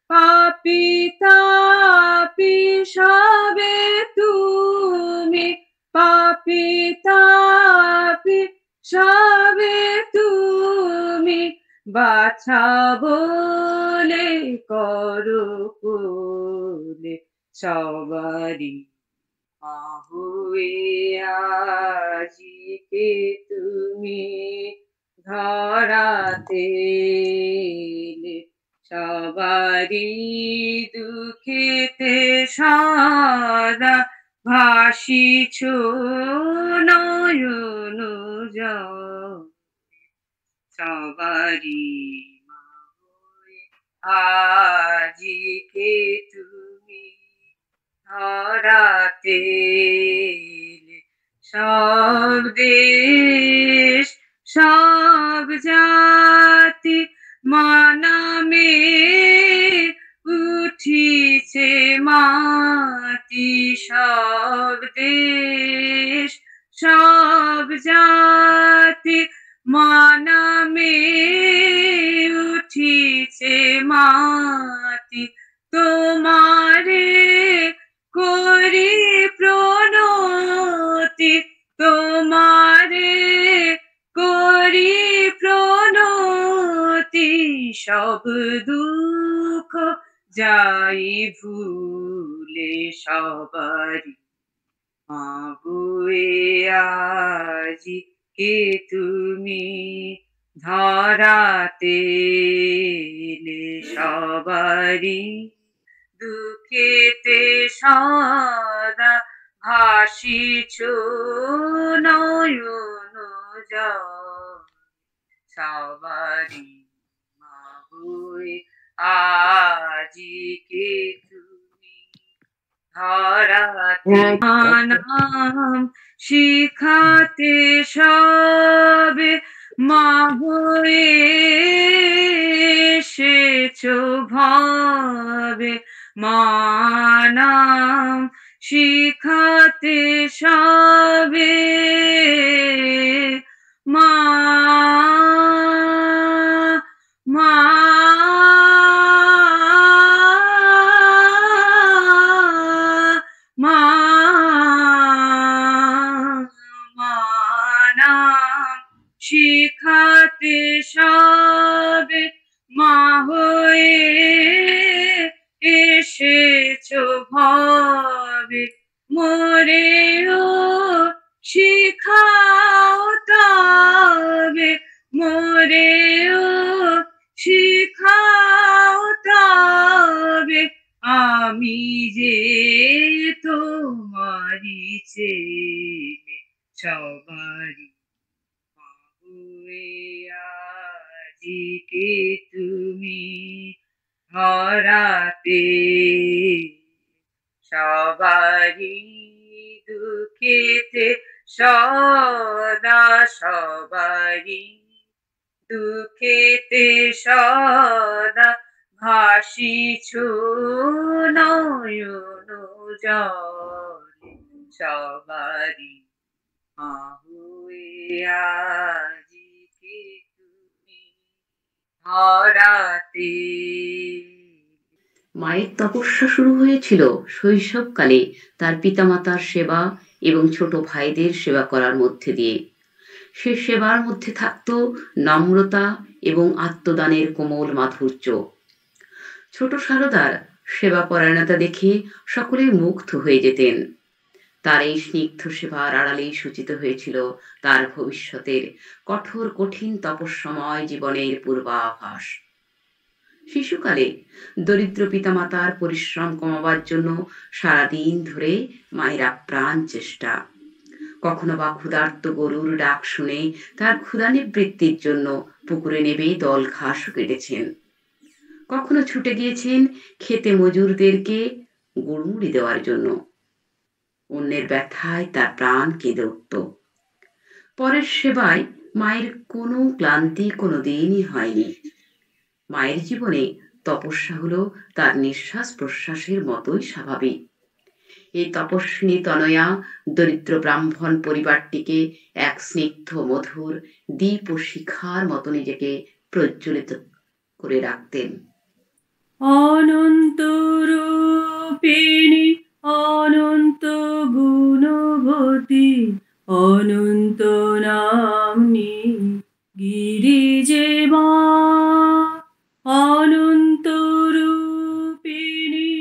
পাপী তাপী সবে তুমি, পাপী তাপী সবে তুমি, বাছা বলে করো কোলে, সবারি মা হয়ে আজিকে তুমি ধরাতে এলে, সবারি দুঃখেতে সদা ভাসিছ নয়ন জলে, সবারি মা হয়ে আজিকে তুমি ধরাতে এলে, সব দেশ সব জাতি মানামে উঠিছে মাতি, সব দেশ সব জাতি মানামে উঠিছে মাতি। তোমারে করি প্রণতি, তোমারে করি সব দুঃখ যাই ভুলে সবারই মা বয়ে আজি কে তুমি ধরাতে এলে সবারই দুঃখেতে সদা ভাসিছ নয়ন জল সবারই মা বয়ে আজি কে তুমি ধরাতে নাম শিখাতে সবে মা হয়ে এসেছো ভাবে মা নাম শিখাতে সবে মা মা মা নাম শিখাতে সবে মা হয়ে এসেছো ভাবে মোরেও শিখাও তবে মোরেও শিখাও তবে আমি যে তোমারি ছেলে সবারই মা হয়ে আজিকে তুমি ধরাতে সবারই দুঃখেতে সদা সবারই দুঃখেতে সদা ভাসিছ নয়ন জলে সবারই মা হয়ে আজিকে তুমি ধরাতে। মায়ের তপস্যা শুরু হয়েছিল শৈশবকালে তার পিতামাতার সেবা এবং ছোট ভাইদের সেবা করার মধ্যে দিয়ে। সে সেবার মধ্যে থাকত নম্রতা এবং আত্মদানের কোমল মাধুর্য। ছোট সারদার সেবা পরায়ণতা দেখে সকলেই মুগ্ধ হয়ে যেতেন। তার এই স্নিগ্ধ সেবার আড়ালেই সূচিত হয়েছিল তার ভবিষ্যতের কঠোর কঠিন তপস্যাময় জীবনের পূর্বাভাস। শিশুকালে দরিদ্র পিতামাতার পরিশ্রম কমাবার জন্য সারাদিন ধরে মায়ের আপ্রাণ চেষ্টা। কখনো বা ক্ষুধার্ত গরুর ডাক শুনে তার ক্ষুধা নিবৃত্তির জন্য পুকুরে নেবে দল ঘাসও কেটেছেন। কখনো ছুটে গিয়েছেন খেতে মজুরদেরকে গুড়মুড়ি দেওয়ার জন্য। অন্যের ব্যথায় তার প্রাণ কেঁদে উঠত। পরের সেবায় মায়ের কোনো ক্লান্তি কোনো দিনই হয়নি। মায়ের জীবনে তপস্যা হলো তার নিঃশ্বাস প্রশ্বাসের মতোই স্বাভাবিক। এই তপস্বিনী তনয়া দরিদ্র ব্রাহ্মণ পরিবারটিকে এক স্নিগ্ধ মধুর দীপ ও শিখার মতো নিজেকে প্রজ্বলিত করে রাখতেন। অনন্ত রূপিণী অনন্ত গুণবতী অনন্ত নাম্নী গিরিজে মা। অনন্ত রূপিণী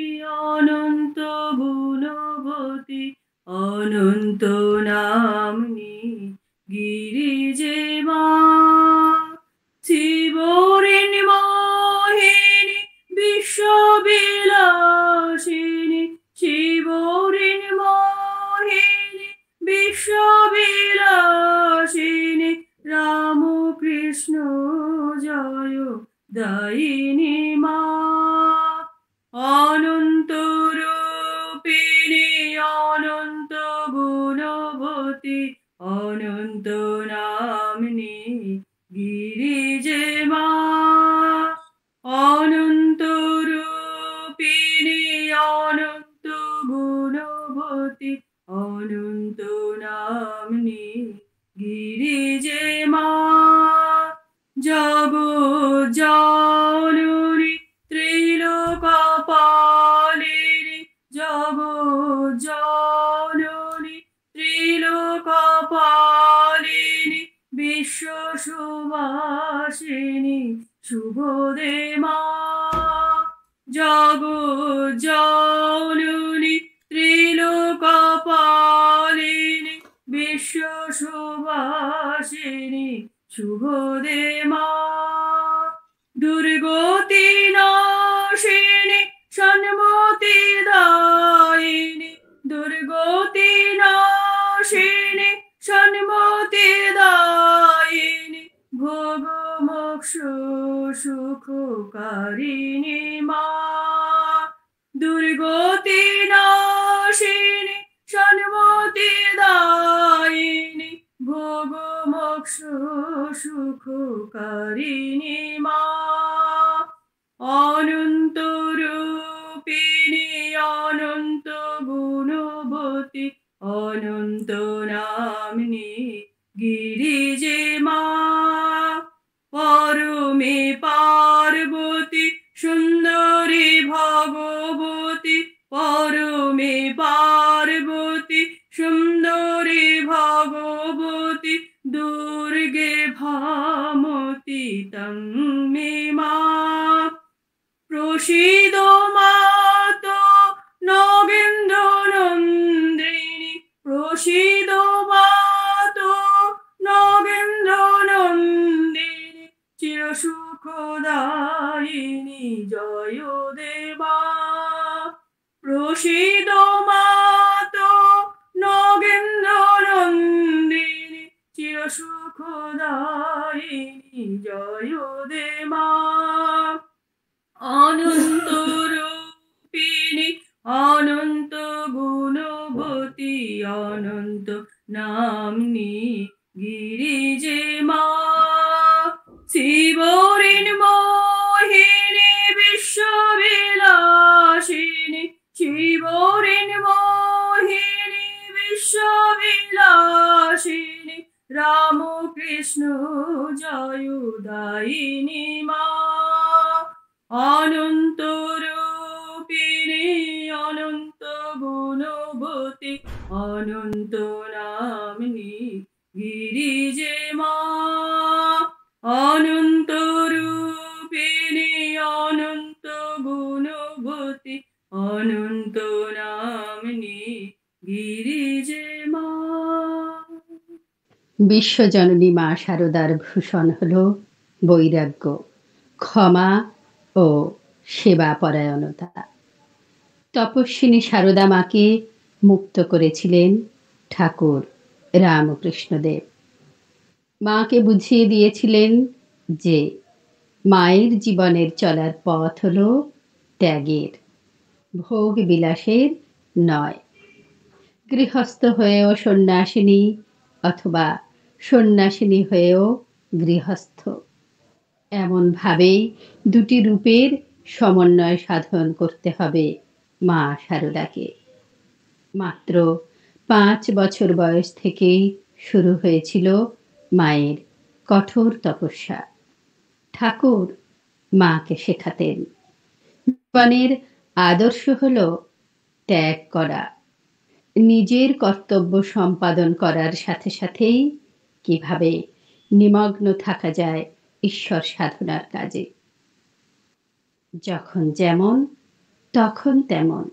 অনন্ত গুণবতী অনন্ত নাম্নী গিরিজে মা। শিবরিণ মোহিনী বিশ্ববিলাসিনী শিবরিণ মোহিনী বিশ্ববিলাসিনী রামকৃষ্ণ জয় দায়িনী মা। অনন্ত রূপিণী অনন্ত গুণবতী অনন্ত নাম্নী গিরিজে মা। অনন্ত রূপিণী অনন্ত গুণবতী অনন্ত নাম্নী গিরিজে মা। জগজ্জননী ত্রিলোকপালিনী জগজ্জননী ত্রিলোকপালিনী বিশ্ব সুবাসিনী শুভ শুভ দে মা। জগজ্জননী ত্রিলোকপালিনী বিশ্ব সুবাসিনী শুভ দে মা। দুর্গতি নাশিনী সন্মতি দায়িনী, দুর্গতি নাশিনী সন্মতি দায়িনী, ভোগ মোক্ষ সুখকারিণী মা। দুর্গতি নাশিনী সন্মতি দায়িনী, ভোগ মোক্ষ সুখকারিণী মা। অনন্ত রূপিণী অনন্ত গুণবতী অনন্ত নামিনী গিরিজে মা। পরমে পার্বতী সুন্দরী ভগবতী, পরমে পার্বতী সুন্দরী ভগবতী, দুর্গে ভামতি তং মে মা। প্রসীদ মাতো নগেন্দ্র নন্দিনী, প্রসীদ মাতো নগেন্দ্র নন্দিনী, চির সুখদায়িনী জয় দেবা। প্রসীদ মাতো নগেন্দ্র নন্দিনী, চির সুখদায়িনী জয় দেবা। অনন্ত রূপিণী অনন্ত গুণবতী অনন্ত নাম্নী গিরিজে মা। শিবরিণ মোহিনী বিশ্ববিলাসিনী, শিবরিণ মোহিনী বিশ্ববিলাসিনী, রামকৃষ্ণ জয়দায়িনী মা। অনন্ত রূপিণী অনন্ত গুণবতী অনন্ত নামিনী গিরিজে মা। অনন্ত রূপিণী অনন্ত গুণবতী অনন্ত নামিনী গিরিজে মা। বিশ্বজননী মা শারদার ভূষণ হল বৈরাগ্য, ক্ষমা ও সেবা পরায়ণতা। তপস্বিনী শারদা মাকে মুক্ত করেছিলেন ঠাকুর রামকৃষ্ণদেব। মাকে বুঝিয়ে দিয়েছিলেন যে মায়ের জীবনের চলার পথ হল ত্যাগের, ভোগ বিলাসের নয়। গৃহস্থ হয়েও সন্ন্যাসিনী অথবা সন্ন্যাসিনী হয়েও গৃহস্থ, এমনভাবেই দুটি রূপের সমন্বয় সাধন করতে হবে মা শারদাকে। মাত্র 5 বছর বয়স থেকেই শুরু হয়েছিল মায়ের কঠোর তপস্যা। ঠাকুর মাকে শেখাতেন জীবনের আদর্শ হল ত্যাগ করা, নিজের কর্তব্য সম্পাদন করার সাথে সাথেই কিভাবে নিমগ্ন থাকা যায় ঈশ্বর সাধনার কাজে। যখন যেমন তখন তেমন,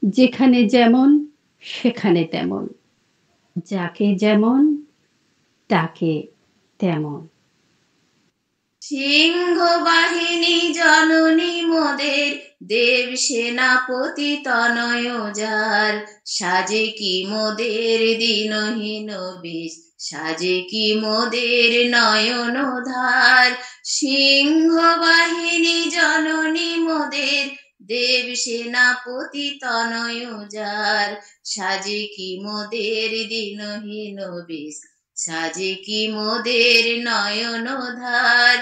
যেখানে যেমন সেখানে তেমন, যাকে যেমন তাকে তেমন। সিংহ বাহিনী জননী মোদের, দেব সেনাপতি তনয় যার, সাজে কি মোদের দিনহীন বিষ, সাজে কি মোদের নয়ন ধার। সিংহ বাহিনী জননী মোদের, দেব সেনাপতি তনয় যার, সাজে কি মোদের দিনহীন বিষ, সাজে কি মোদের নয়ন ধার।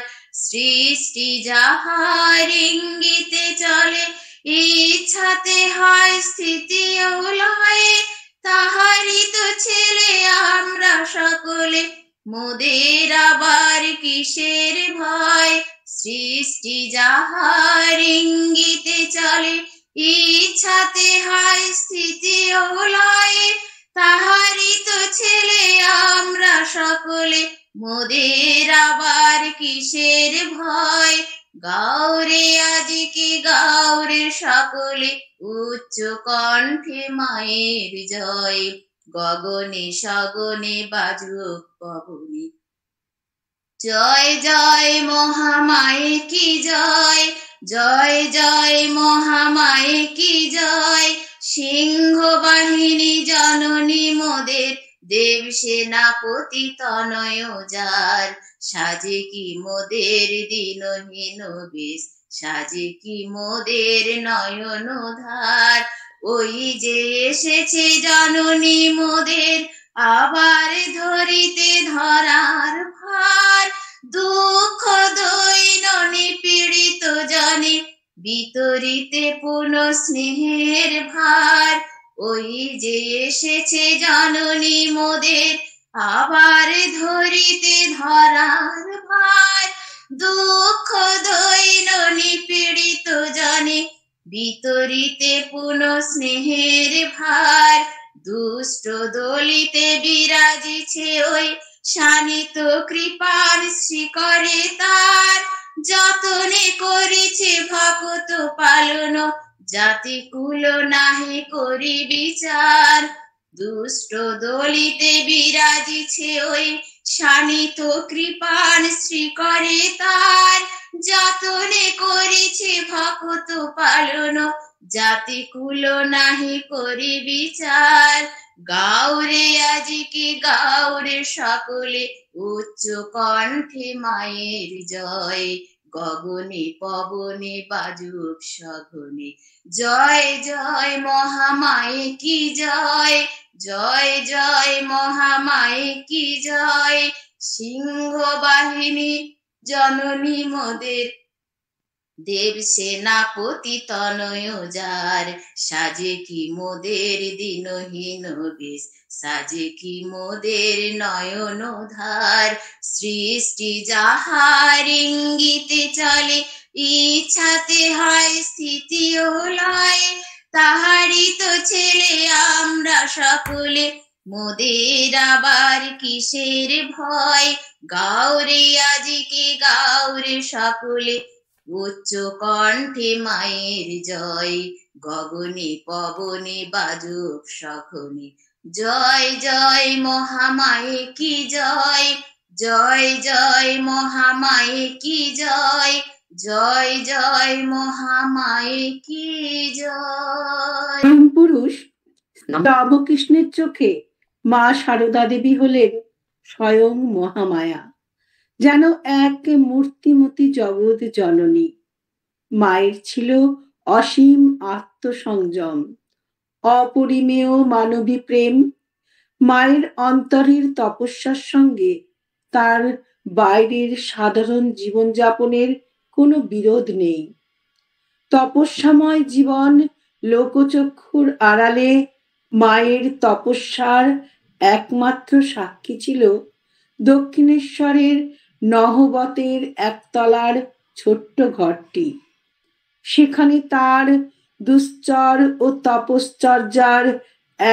সৃষ্টি যাহার ইঙ্গিতে চলে, ইচ্ছাতে হয় স্থিতি ও লয়ে, তাহারই তো ছেলে আমরা সকলে, মোদের আবার কিসের ভয়। সৃষ্টি যাহার ইঙ্গিতে চলে, ইচ্ছাতে হয় স্থিতি ও লয়ে, তাহারই তো ছেলে আমরা সকলে, মোদের আবার কিসের ভয়। গাউরে সকলে উচ্চ কণ্ঠে মায়ের জয়, গগনে সগনে বাজুক পবনে জয় জয় মহামায়ে কি জয়, জয় জয় মহামায়ে কি জয়। সিংহ বাহিনী জননী মোদের, দেব সেনাপতি তনয় যার, সাজে কি মোদের দীনহীন বেশ, সাজে কি মোদের নয়ন ধার। ওই যে এসেছে জননী মোদের, আবার ধরিতে ধরার ভার। দুঃখ দৈন নিপীড়িত জনে, বিতরিতে পুনঃ স্নেহের ভার। ওই যে এসেছে জননী মোদের, আবার ধরিতে ধরার ভার। দুঃখ দৈন নিপীড়িত জনে, বিতরিতে পুনঃ স্নেহের ভার। দুষ্ট দলিতে বিরাজিছে ওই, শানিত কৃপার শিকরে তার। যতনে করিছে ভকত পালন, জাতি কুল নাহি করি বিচার। দুষ্ট দলিতে বিরাজিছে ওই, শানিত কৃপার শিকরে তার। যতনে করিছে ভকত পালন, জাতি কুল নাহি করি বিচার। গাউরে আজিকে গাউরে সকলে উচ্চ কণ্ঠে মায়ের জয়, গগনে পবনে বাজুক সঘনে জয় জয় মহামায়ে কি জয়, জয় জয় মহামায়ে কি জয়। সিংহ বাহিনী জননী মোদের, দেব সেনাপতি তনয় যার, সাজে কি মোদের দীনহীন বেশ, সাজে কি মোদের নয়ন ধার। সৃষ্টি যাহার ইঙ্গিতে চলে, ইচ্ছাতে হয় স্থিতি ও লয়। তাহারই তো ছেলে আমরা সকলে, মোদের আবার কিসের ভয়। গাউরে আজিকে গাউরে সকলে উচ্চ কণ্ঠে মায়ের জয়, গগনে পবনে বাজুক সঘনে জয় জয় মহামায়ে কি জয়, জয় জয় মহামায়ে কি জয়, জয় জয় মহামায়ে কি জয়। পুরুষ রামকৃষ্ণের চোখে মা সারদা দেবী হলেন স্বয়ং মহামায়া, যেন এক মূর্তিমতী জগৎ জননী। মায়ের ছিল অসীম আত্মসংযম, অপরিমেয় মানবী প্রেম। মায়ের অন্তরের তপস্যার সঙ্গে তার বাইরের সাধারণ জীবনযাপনের কোনো বিরোধ নেই। তপস্যাময় জীবন লোকচক্ষুর আড়ালে মায়ের তপস্যার একমাত্র সাক্ষী ছিল দক্ষিণেশ্বরের নহবতের একতলার ছোট্ট ঘরটি। সেখানে তার দুশ্চর ও তপশ্চর্যার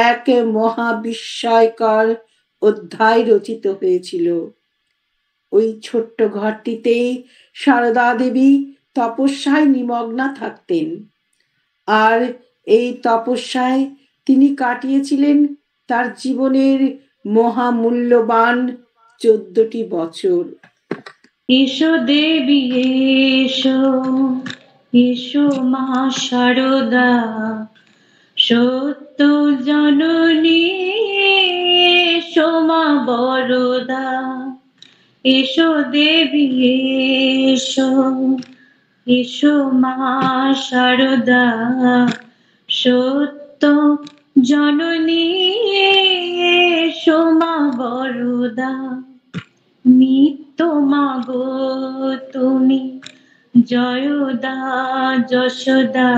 এক মহাবিস্ময়কর অধ্যায় রচিত হয়েছিল। ওই ছোট্ট ঘরটিতেই সারদা দেবী তপস্যায় নিমগ্না থাকতেন, আর এই তপস্যায় তিনি কাটিয়েছিলেন তার জীবনের মহামূল্যবান 14টি বছর। এসো দেবী এসো, এসো মা সারদা, সত্য জননী এসো মা বরদা। এসো দেবী এসো, এসো মা সারদা, সত্য জননী এসো মা বরদা। নিত্য মাগো তুমি জয়দা যশোদা,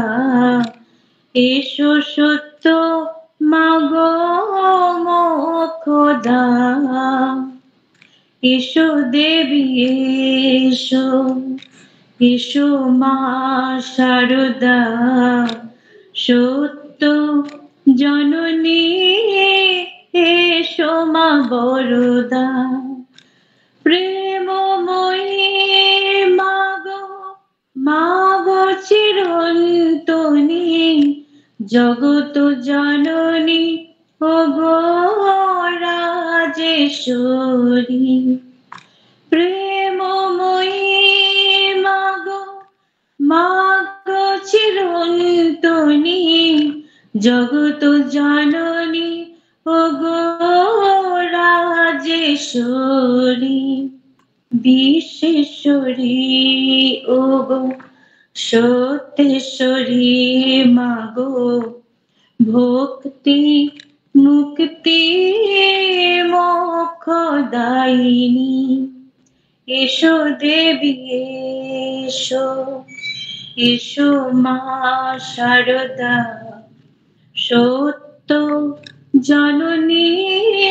এসো সত্য মাগো মোক্ষদা। এসো দেবী এসো, এসো মা সারদা, সত্য জননী এসো মা বরদা। প্রেমময়ী মাগো, মাগো চির চিরন্তনী জগত জননী ও গো রাজেশ্বরী প্রেমময়ী মাগো মাগো চিরন্তনী জগত জননী ও গো রাজেশ্বরী বিশ্বেশ্বরী ও গো সত্যেশ্বরী মাগো ভক্তি মুক্তি মোক্ষদায়িনী এসো দেবী এসো এসো মা শারদা সত্য জননী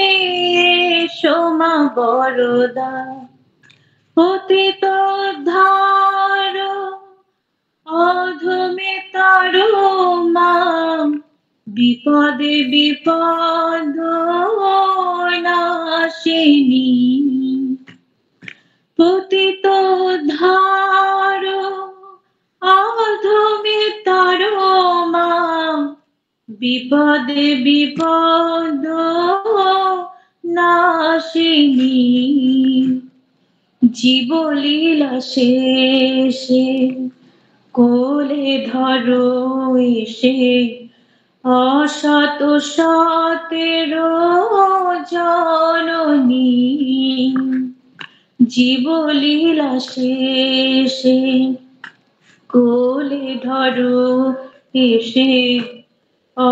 এসো মা বরদা পতিত ধার অধমে তারো মা বিপদে বিপদ নাশিনী পতিত ধার অধমে তারো মা বিপদে বিপদ নাশিনী জীবলীলা শেষে কোলে ধরো এসে অসত সতেরো জননী জীবলীলা শেষে কোলে ধরো এসে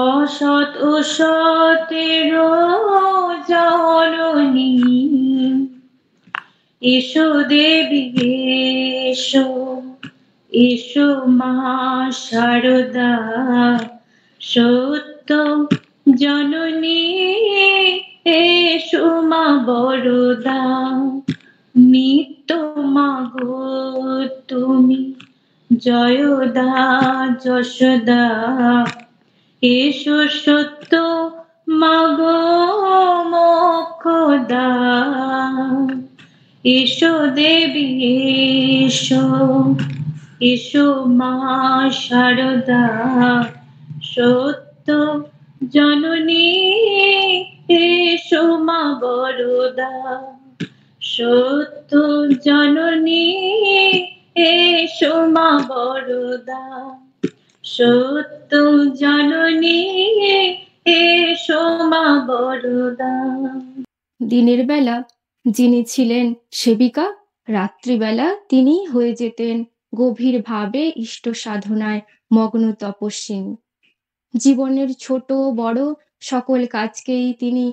অসত সতেরো জননী এসো দেবী এসো এসো মা শারদা সত্য জননী এসো মা বরদা নিত্য মাগো তুমি জয়দা যশোদা এসো সত্য মাগো মোক্ষদা এসো দেবী এসো এসো মা শারদা সত্য জননী এসো মা বরদা সত্য জননী এসো মা বরদা সত্য জননী এসো মা বরদা। দিনের বেলা যিনি ছিলেন সেবিকা, রাত্রিবেলা তিনি হয়ে যেতেন গভীর ভাবে ইষ্ট সাধনায় মগ্ন তপস্বিনী। জীবনের ছোট বড় সকল কাজকেই তিনি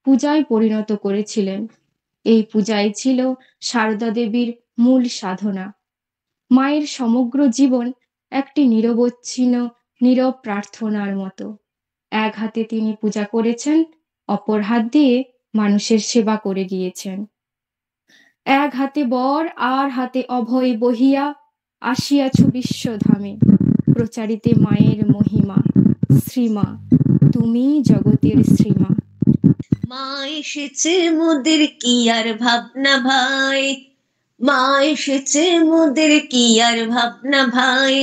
পূজায় পরিণত করেছিলেন। এই পূজাই ছিল সারদা দেবীর মূল সাধনা। মায়ের সমগ্র জীবন একটি নিরবচ্ছিন্ন নীরব প্রার্থনার মতো। এক হাতে তিনি পূজা করেছেন, অপর হাত দিয়ে মানুষের সেবা করে গিয়েছেন। এক হাতে বর আর হাতে অভয় বহিয়া আসিয়াছ বিশ্বধামে, প্রচারিতে মায়ের মহিমা। শ্রীমা তুমি জগতের শ্রীমা। মা এসেছে মোদের কি আর ভাবনা ভাই, মা এসেছে মোদের কি আর ভাবনা ভাই,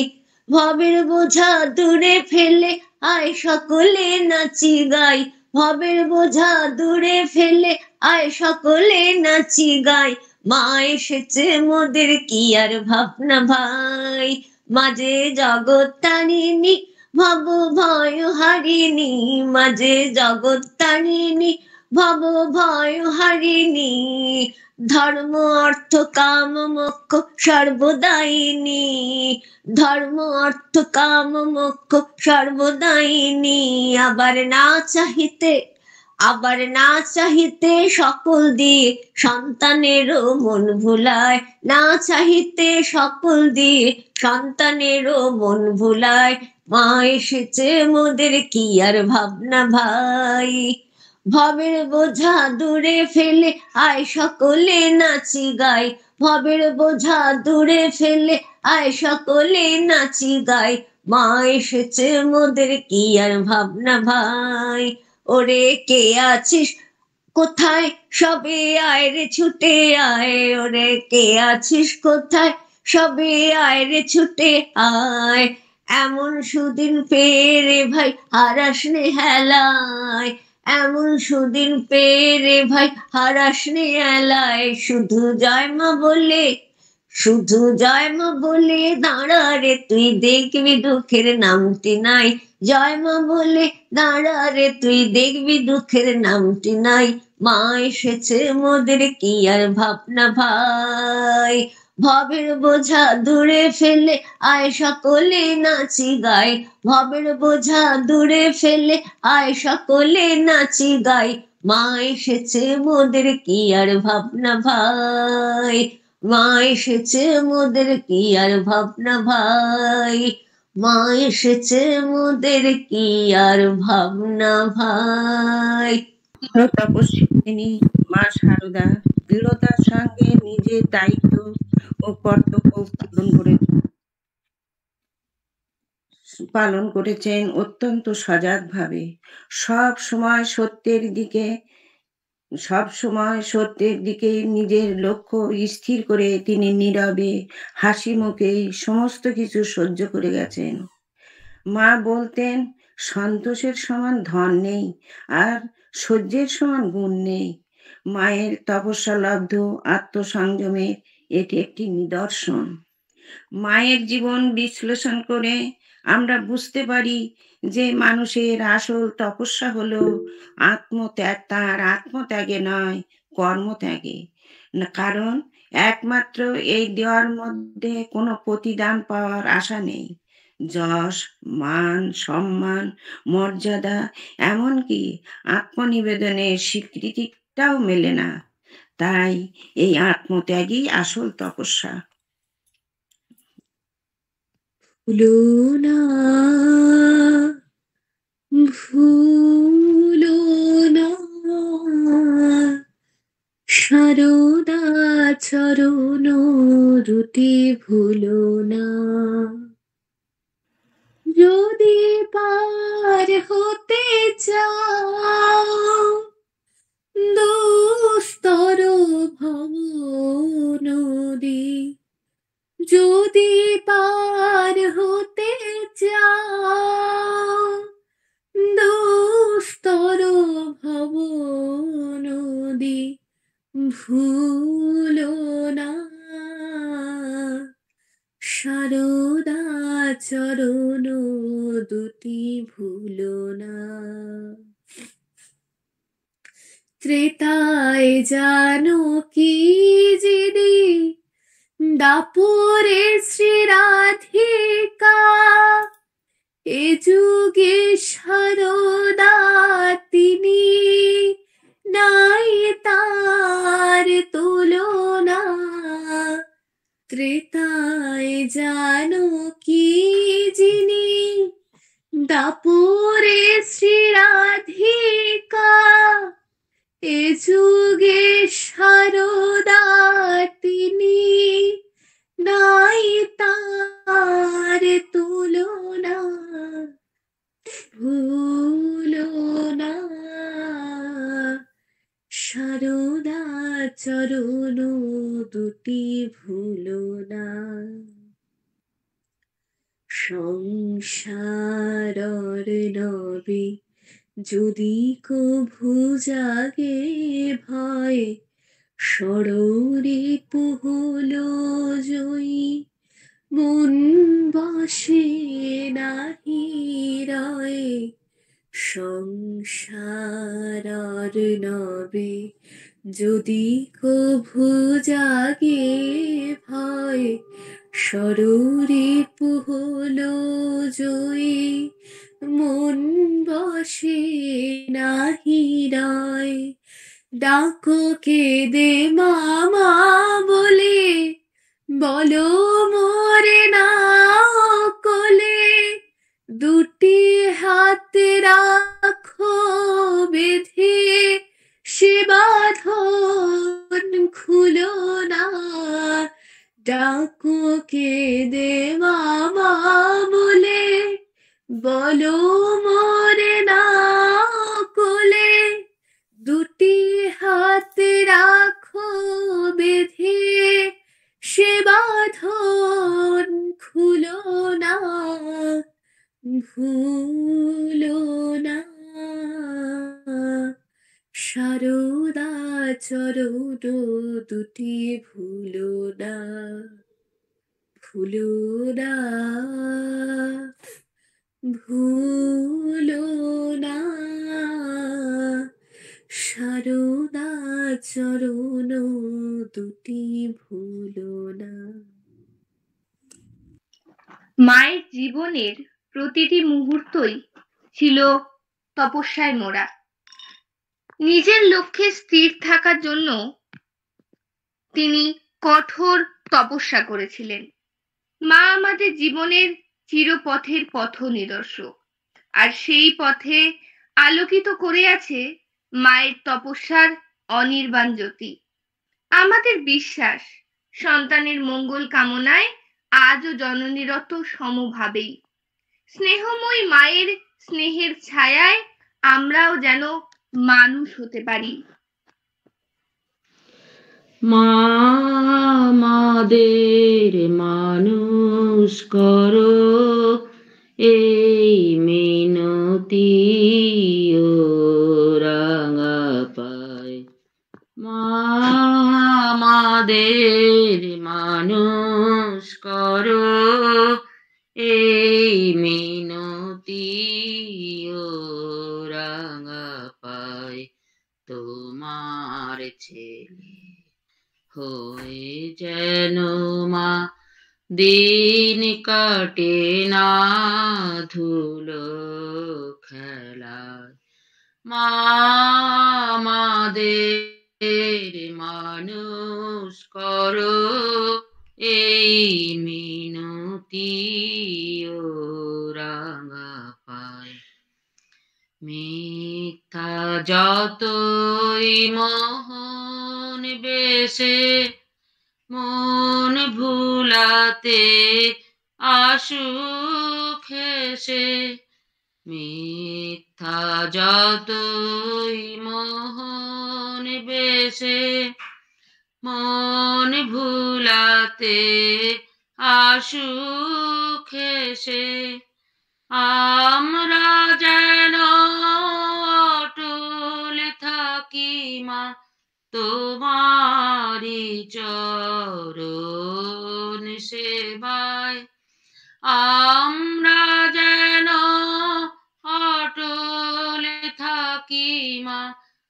ভবের বোঝা দূরে ফেলে আয় সকলে নাচি গাই, ভবের বোঝা দূরে ফেলে আয় সকলে নাচি গাই, মা এসেছে মোদের কি আর ভাবনা ভাই, মাঝে জগৎ তারিণী ভব ভয় হারিণী, মাঝে জগৎ তারিণী ভব ভয় হারিণী, ধর্ম অর্থ কাম মোক্ষ সর্বদায়িনী, ধর্ম অর্থ কাম মোক্ষ সর্বদায়িনী, আবার না চাহিতে সকল দিয়ে সন্তানেরও মন ভুলায়, না চাহিতে সকল দিয়ে সন্তানেরও মন ভুলায়, মা এসেছে মোদের কি আর ভাবনা ভাই, ভবের বোঝা দূরে ফেলে আয় সকলে নাচি গাই, ভবের বোঝা দূরে ফেলে আয় সকলে নাচি গাই, মা এসেছে মোদের কি আর ভাবনা ভাই, ওরে কে আছিস কোথায় সবে আয় রে ছুটে আয়, ওরে কে আছিস কোথায় সবে আয় রে ছুটে আয়, এমন সুদিন পেয়ে রে ভাই হারাসনে হেলায়, এমন সুদিন পেয়ে রে ভাই হারাসনে হেলায়, শুধু জয় মা বলে, শুধু জয় মা বলে দাঁড়া রে তুই, দেখবি দুঃখের নামটি নাই। জয় মা বলে দাঁড়া রে তুই, দেখবি দুঃখের নামটি নাই। মা এসেছে মোদের কি আর ভাবনা ভাই, ভবের বোঝা দূরে ফেলে আয় সকলে নাচি গাই, ভবের বোঝা দূরে ফেলে আয় সকলে নাচি গাই। মা এসেছে মোদের কি আর ভাবনা ভাই, মা এসেছে মোদের কি আর ভাবনা ভাই, মা এসেছে মোদের কি আর ভাবনা ভাই। তপস্বিনী মা শারদা দৃঢ়তার সঙ্গে নিজের দায়িত্ব ও কর্তব্য পালন করেছেন অত্যন্ত সজাগভাবে। সব সময় সত্যের দিকে নিজের লক্ষ্য স্থির করে তিনি নীরবে হাসি মুখে সমস্ত কিছু সহ্য করে গেছেন। মা বলতেন, সন্তোষের সমান ধন নেই, আর সহ্যের সমান গুণ নেই। মায়ের তপস্যালব্ধ আত্মসংযমের এটি একটি নিদর্শন। মায়ের জীবন বিশ্লেষণ করে আমরা বুঝতে পারি যে মানুষের আসল তপস্যা হলো আত্মত্যাগ, তার আত্মত্যাগে নয় কর্মত্যাগে। কারণ একমাত্র এই দেওয়ার মধ্যে কোনো প্রতিদান পাওয়ার আশা নেই। যশ, মান, সম্মান, মর্যাদা, এমনকি আত্মনিবেদনের স্বীকৃতিটাও মেলে না। তাই এই আত্মত্যাগই আসল তপস্যা। ভুলো না, ভুলো না সারদা চরণ দুটি, ভুলো না। যদি পার হতে চাও দুস্তর ভব নদী, যদি পার হতে চাও দুস্তর ভব নদী, ভুলো না সারদা চরণ দুটি, ভুলো না। ত্রেতায় জানকী যিনি, দাপরে শ্রীরাধিকা, এ যুগে সারদা তিনি, নাই তার তুলনা। ত্রেতায় জানকী যিনি, দাপরে শ্রীরাধিকা, এ যুগে সারদা তিনি, নাই তার তুলনা। ভুলো না সারদা চরণ দুটি, ভুলো না। সংসারর নবে যদি কভু জাগে ভয়, ষড়রিপু হলো জয়ী, মন বসে নাহি রয়। সংসারর নবে যদি কভু জাগে ভয়, ষড়রিপু হলো জয়ী, মন বসে নাহি রয়। ডাকো কেঁদে মামা বলে, বলো মোরে না কোলে, দুটি হাতে রাখো বেঁধে, সে বাঁধন খুলো না। ডাকো কেঁদে মামা বলে, বলো মোরে না কোলে, দুটি হাতে রাখো বেঁধে, সে বাঁধন খুলো না। ভুলো না সারদা চরণ দুটি, ভুলো না, ভুলো না, ভুলো না সারদা চরণ দুটি, ভুলো না। মায়ের জীবনের প্রতিটি মুহূর্তই ছিল তপস্যায় মোড়া। নিজের লক্ষ্যে স্থির থাকার জন্য তিনি কঠোর তপস্যা করেছিলেন। মা আমাদের জীবনের চিরপথের পথ নিদর্শক, আর সেই পথে আলোকিত করে আছে মায়ের তপস্যার অনির্বাণ জ্যোতি। আমাদের বিশ্বাস, সন্তানের মঙ্গল কামনায় আজও জননীরত সমভাবেই। স্নেহময়ী মায়ের স্নেহের ছায়ায় আমরাও যেন মানুষ হতে পারি। মা আমাদের মানুষ করো, এই মিনতি ও রাঙা পায়। মা আমাদের মানুষ করো, এই মিনতি ও রাঙা পায়। তোমার ছেলে হয়ে যেন মা দিন কাটে না ধুলো খেলায়। মা আমাদের মানুষ করো, এই মিনতি ও রাঙা পায়। মিথ্যা যতই মোহন বেশে মন ভুলাতে আসুক হেসে। মিথ্যা যতই মোহন বেশে মন ভুলাতে আসুক হেসে। আমরা যেন অটল থাকি মা তোমারি চরণ সেবায়। আমরা যেন অটল থাকি মা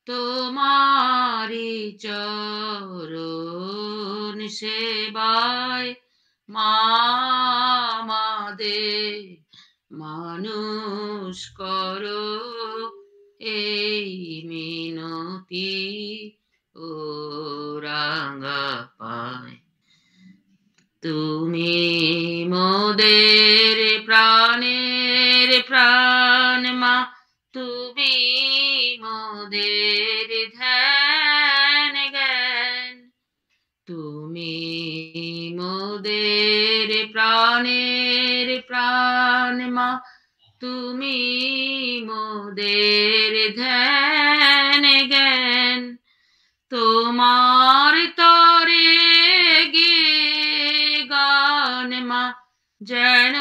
তোমারি চরণ সেবায়। মা আমাদের মানুষ করো, এই মিনতি ও রাঙা পায়। তুমি মোদের প্রাণের প্রাণ মা, তুমি মোদের ধ্যান জ্ঞান। তুমি মোদের প্রাণের প্রাণ মা, তুমি মোদের ধ্যান জ্ঞান। তোমার তরে গে গান মা, যেন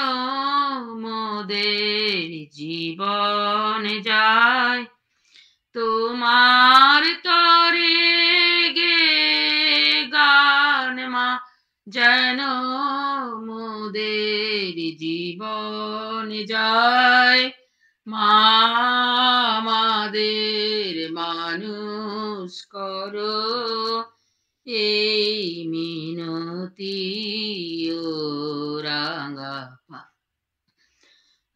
মোদের জীবন যায়। তোমার তরে গে গান মা, যেন মোদের জীবন যায়। মা আমাদের মানুষ করো, এই মিনতি ও রাঙা পায়।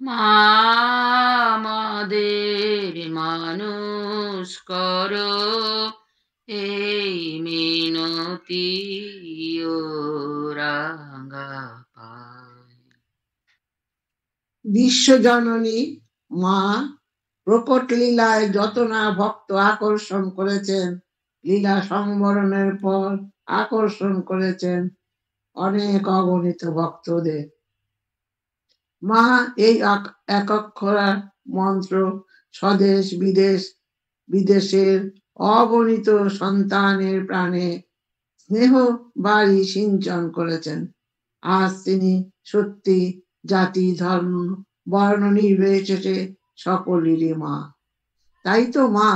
মা আমাদের মানুষ করো, এই মিনতি ও রাঙা পায়। বিশ্বজননী মা প্রকট লীলায় যত না ভক্ত আকর্ষণ করেছেন, লীলা সংবরণের পর আকর্ষণ করেছেন অনেক অগণিত ভক্তদের। মা এই একক্ষরা মন্ত্র স্বদেশ বিদেশের অগণিত সন্তানের প্রাণে স্নেহ বাড়ি সিঞ্চন করেছেন। আজ তিনি সত্যি জাতি ধর্ম বর্ণনী হয়েছে সকলেরই মা। তাই তো মা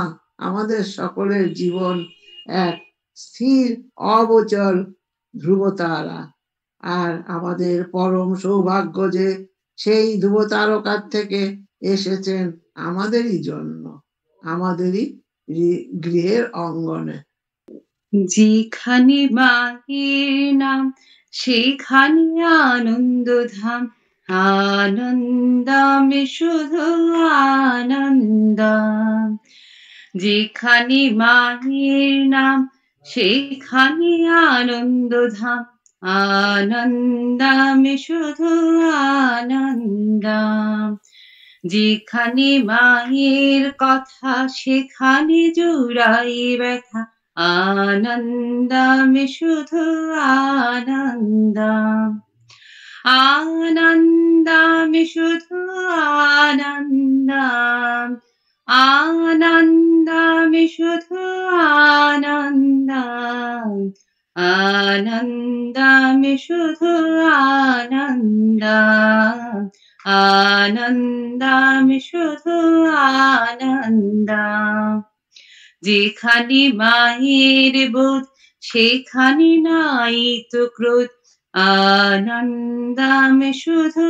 আমাদের সকলের জীবন এক স্থির অবচল ধ্রুবতারা। আর আমাদের পরম সৌভাগ্য যে সেই ধ্রুবতারকার থেকে এসেছেন আমাদেরই জন্য, আমাদেরই গৃহের অঙ্গনে। যেখানে মায়ের নাম সেখানে আনন্দধাম, আনন্দামে শুধু আনন্দাম। যেখানে মায়ের নাম সেখানে আনন্দধাম, আনন্দামে শুধু আনন্দাম। যেখানে মায়ের কথা সেখানে জুড়াই ব্যথা, আনন্দামে শুধু আনন্দাম। আনন্দামে শুধু আনন্দাম, আনন্দামে শুধু আনন্দাম, আনন্দামে শুধু আনন্দাম, আনন্দামে শুধু আনন্দাম। যেখানে মায়ের বোধ সেখানে নাই তো ক্রোধ, আনন্দামে শুধু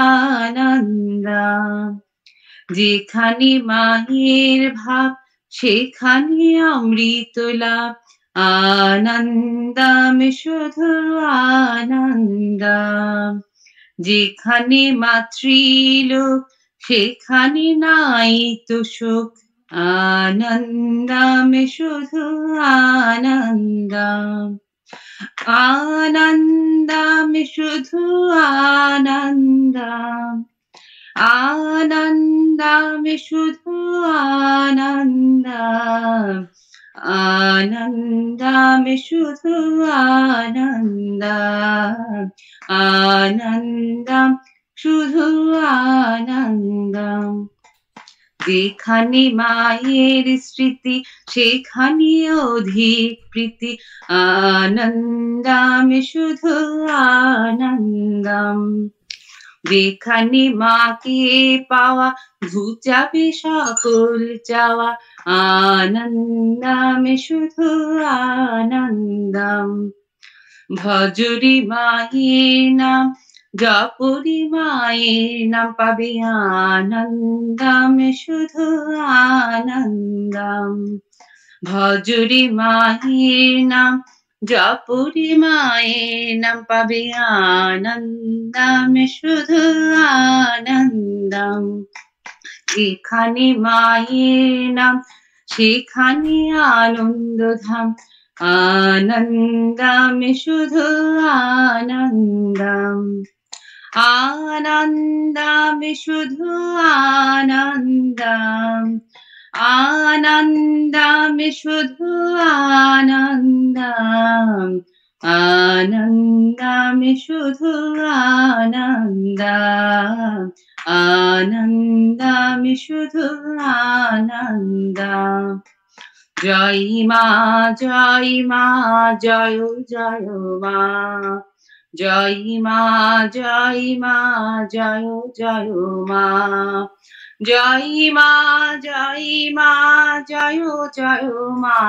আনন্দাম। যেখানে মায়ের ভাব সেখানে অমৃত লাভ, আনন্দামে শুধু আনন্দাম। যেখানে মাতৃলোক সেখানে নাই তো শোক, আনন্দামে শুধু আনন্দাম। আনন্দামে শুধু আনন্দাম, আনন্দামে শুধু আনন্দাম, আনন্দামে শুধু আনন্দাম, আনন্দাম শুধু আনন্দাম। যেখানে মায়ের স্মৃতি সেখানে অধিক প্রীতি, আনন্দামে শুধু আনন্দাম। যেখানে মাকে পাওয়া ঘুচাবে সকল চাওয়া, আনন্দামে শুধু আনন্দাম। ভজরি মায়ের নাম জপরি মায়ের নাম পাবে, আনন্দামে শুধু আনন্দাম। ভজরি মায়ের নাম জপরি মায়ের নাম পাবে, আনন্দামে শুধু আনন্দাম। যেখানে মায়ের নাম সেখানে আনন্দধাম, আনন্দামে শুধু আনন্দাম। আনন্দামে শুধু আনন্দাম, আনন্দামে শুধু আনন্দাম, আনন্দামে শুধু আনন্দাম, আনন্দামে শুধু আনন্দাম। জয় মা জয় মা জয় জয় মা, জয় মা জয় মা জয় জয় মা, জয় মা জয় মা জয় জয় মা,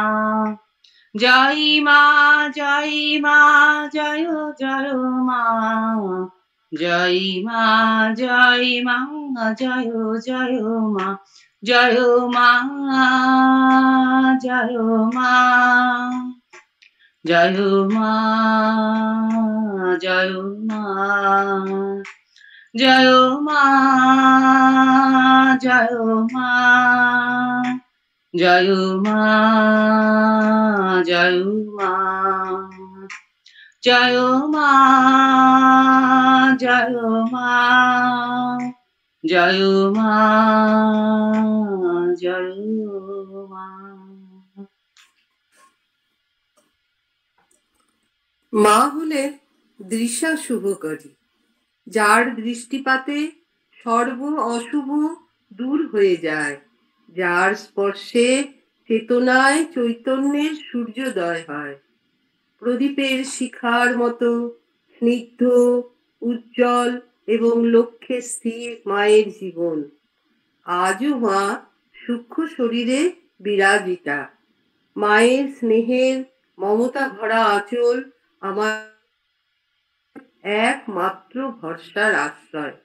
জয় মা জয় মা জয় জয় মা, জয় মা জয় মা জয় জয় মা, জয় মা জয় মা, জয় মা জয় মা, জয় মা জয় মা, জয় মা জয় মা, জয় মা জয় মা, জয় মা জয় মা। মা হলেন দৃশা শুভকরী, যার দৃষ্টিপাতে সর্ব অশুভ দূর হয়ে যায়, যার স্পর্শে চেতনায় চৈতন্যের সূর্যোদয় হয়। প্রদীপের শিখার মতো স্নিগ্ধ উজ্জ্বল এবং লক্ষ্যে স্থির মায়ের জীবন। আজও মা সূক্ষ্ম শরীরে বিরাজিতা। মায়ের স্নেহের মমতা ভরা আঁচল আমার একমাত্র ভরসার আশ্রয়।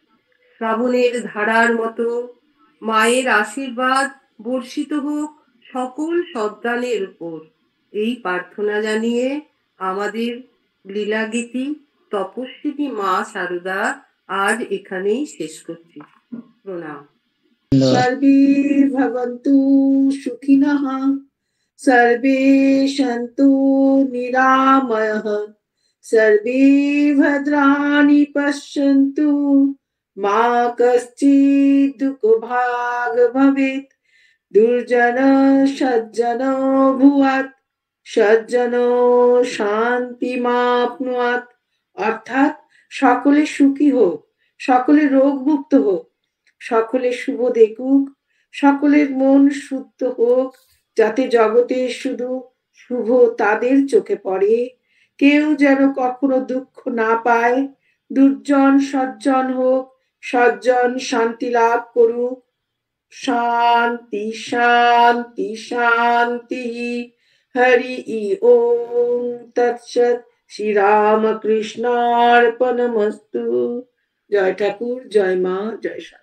শ্রাবণের ধারার মতো মায়ের আশীর্বাদ বর্ষিত হোক সকল সন্তানের উপর, এই প্রার্থনা জানিয়ে আমাদের লীলাগীতি তপস্বিনী মা শারদা আজ এখানেই শেষ করছি। প্রণাম। সর্বে ভবন্তু সুখিনঃ, সর্বে সন্তু নিরাময়ঃ, সর্বে ভদ্রাণি পশ্যন্তু, মা কশ্চিৎ দুঃখভাগ্ ভবেৎ। দুর্জন সজ্জন ভুয়াৎ, সজ্জন শান্তিমাপ্নুয়াৎ। অর্থাৎ সকলে সুখী হোক, সকলে রোগমুক্ত হোক, সকলে শুভ দেখুক, সকলের মন শুদ্ধ হোক, যাতে জগতে শুধু শুভ তাদের চোখে পড়ে, কেউ যেন কখনো দুঃখ না পায়। দুর্জন সজ্জন হোক, সজ্জন শান্তি লাভ করুক। শান্তি শান্তি শান্তি। হরি ওম তৎসৎ। শ্রীরামকৃষ্ণার্পণমস্তু। জয় ঠাকুর, জয় মা, জয় শারদা।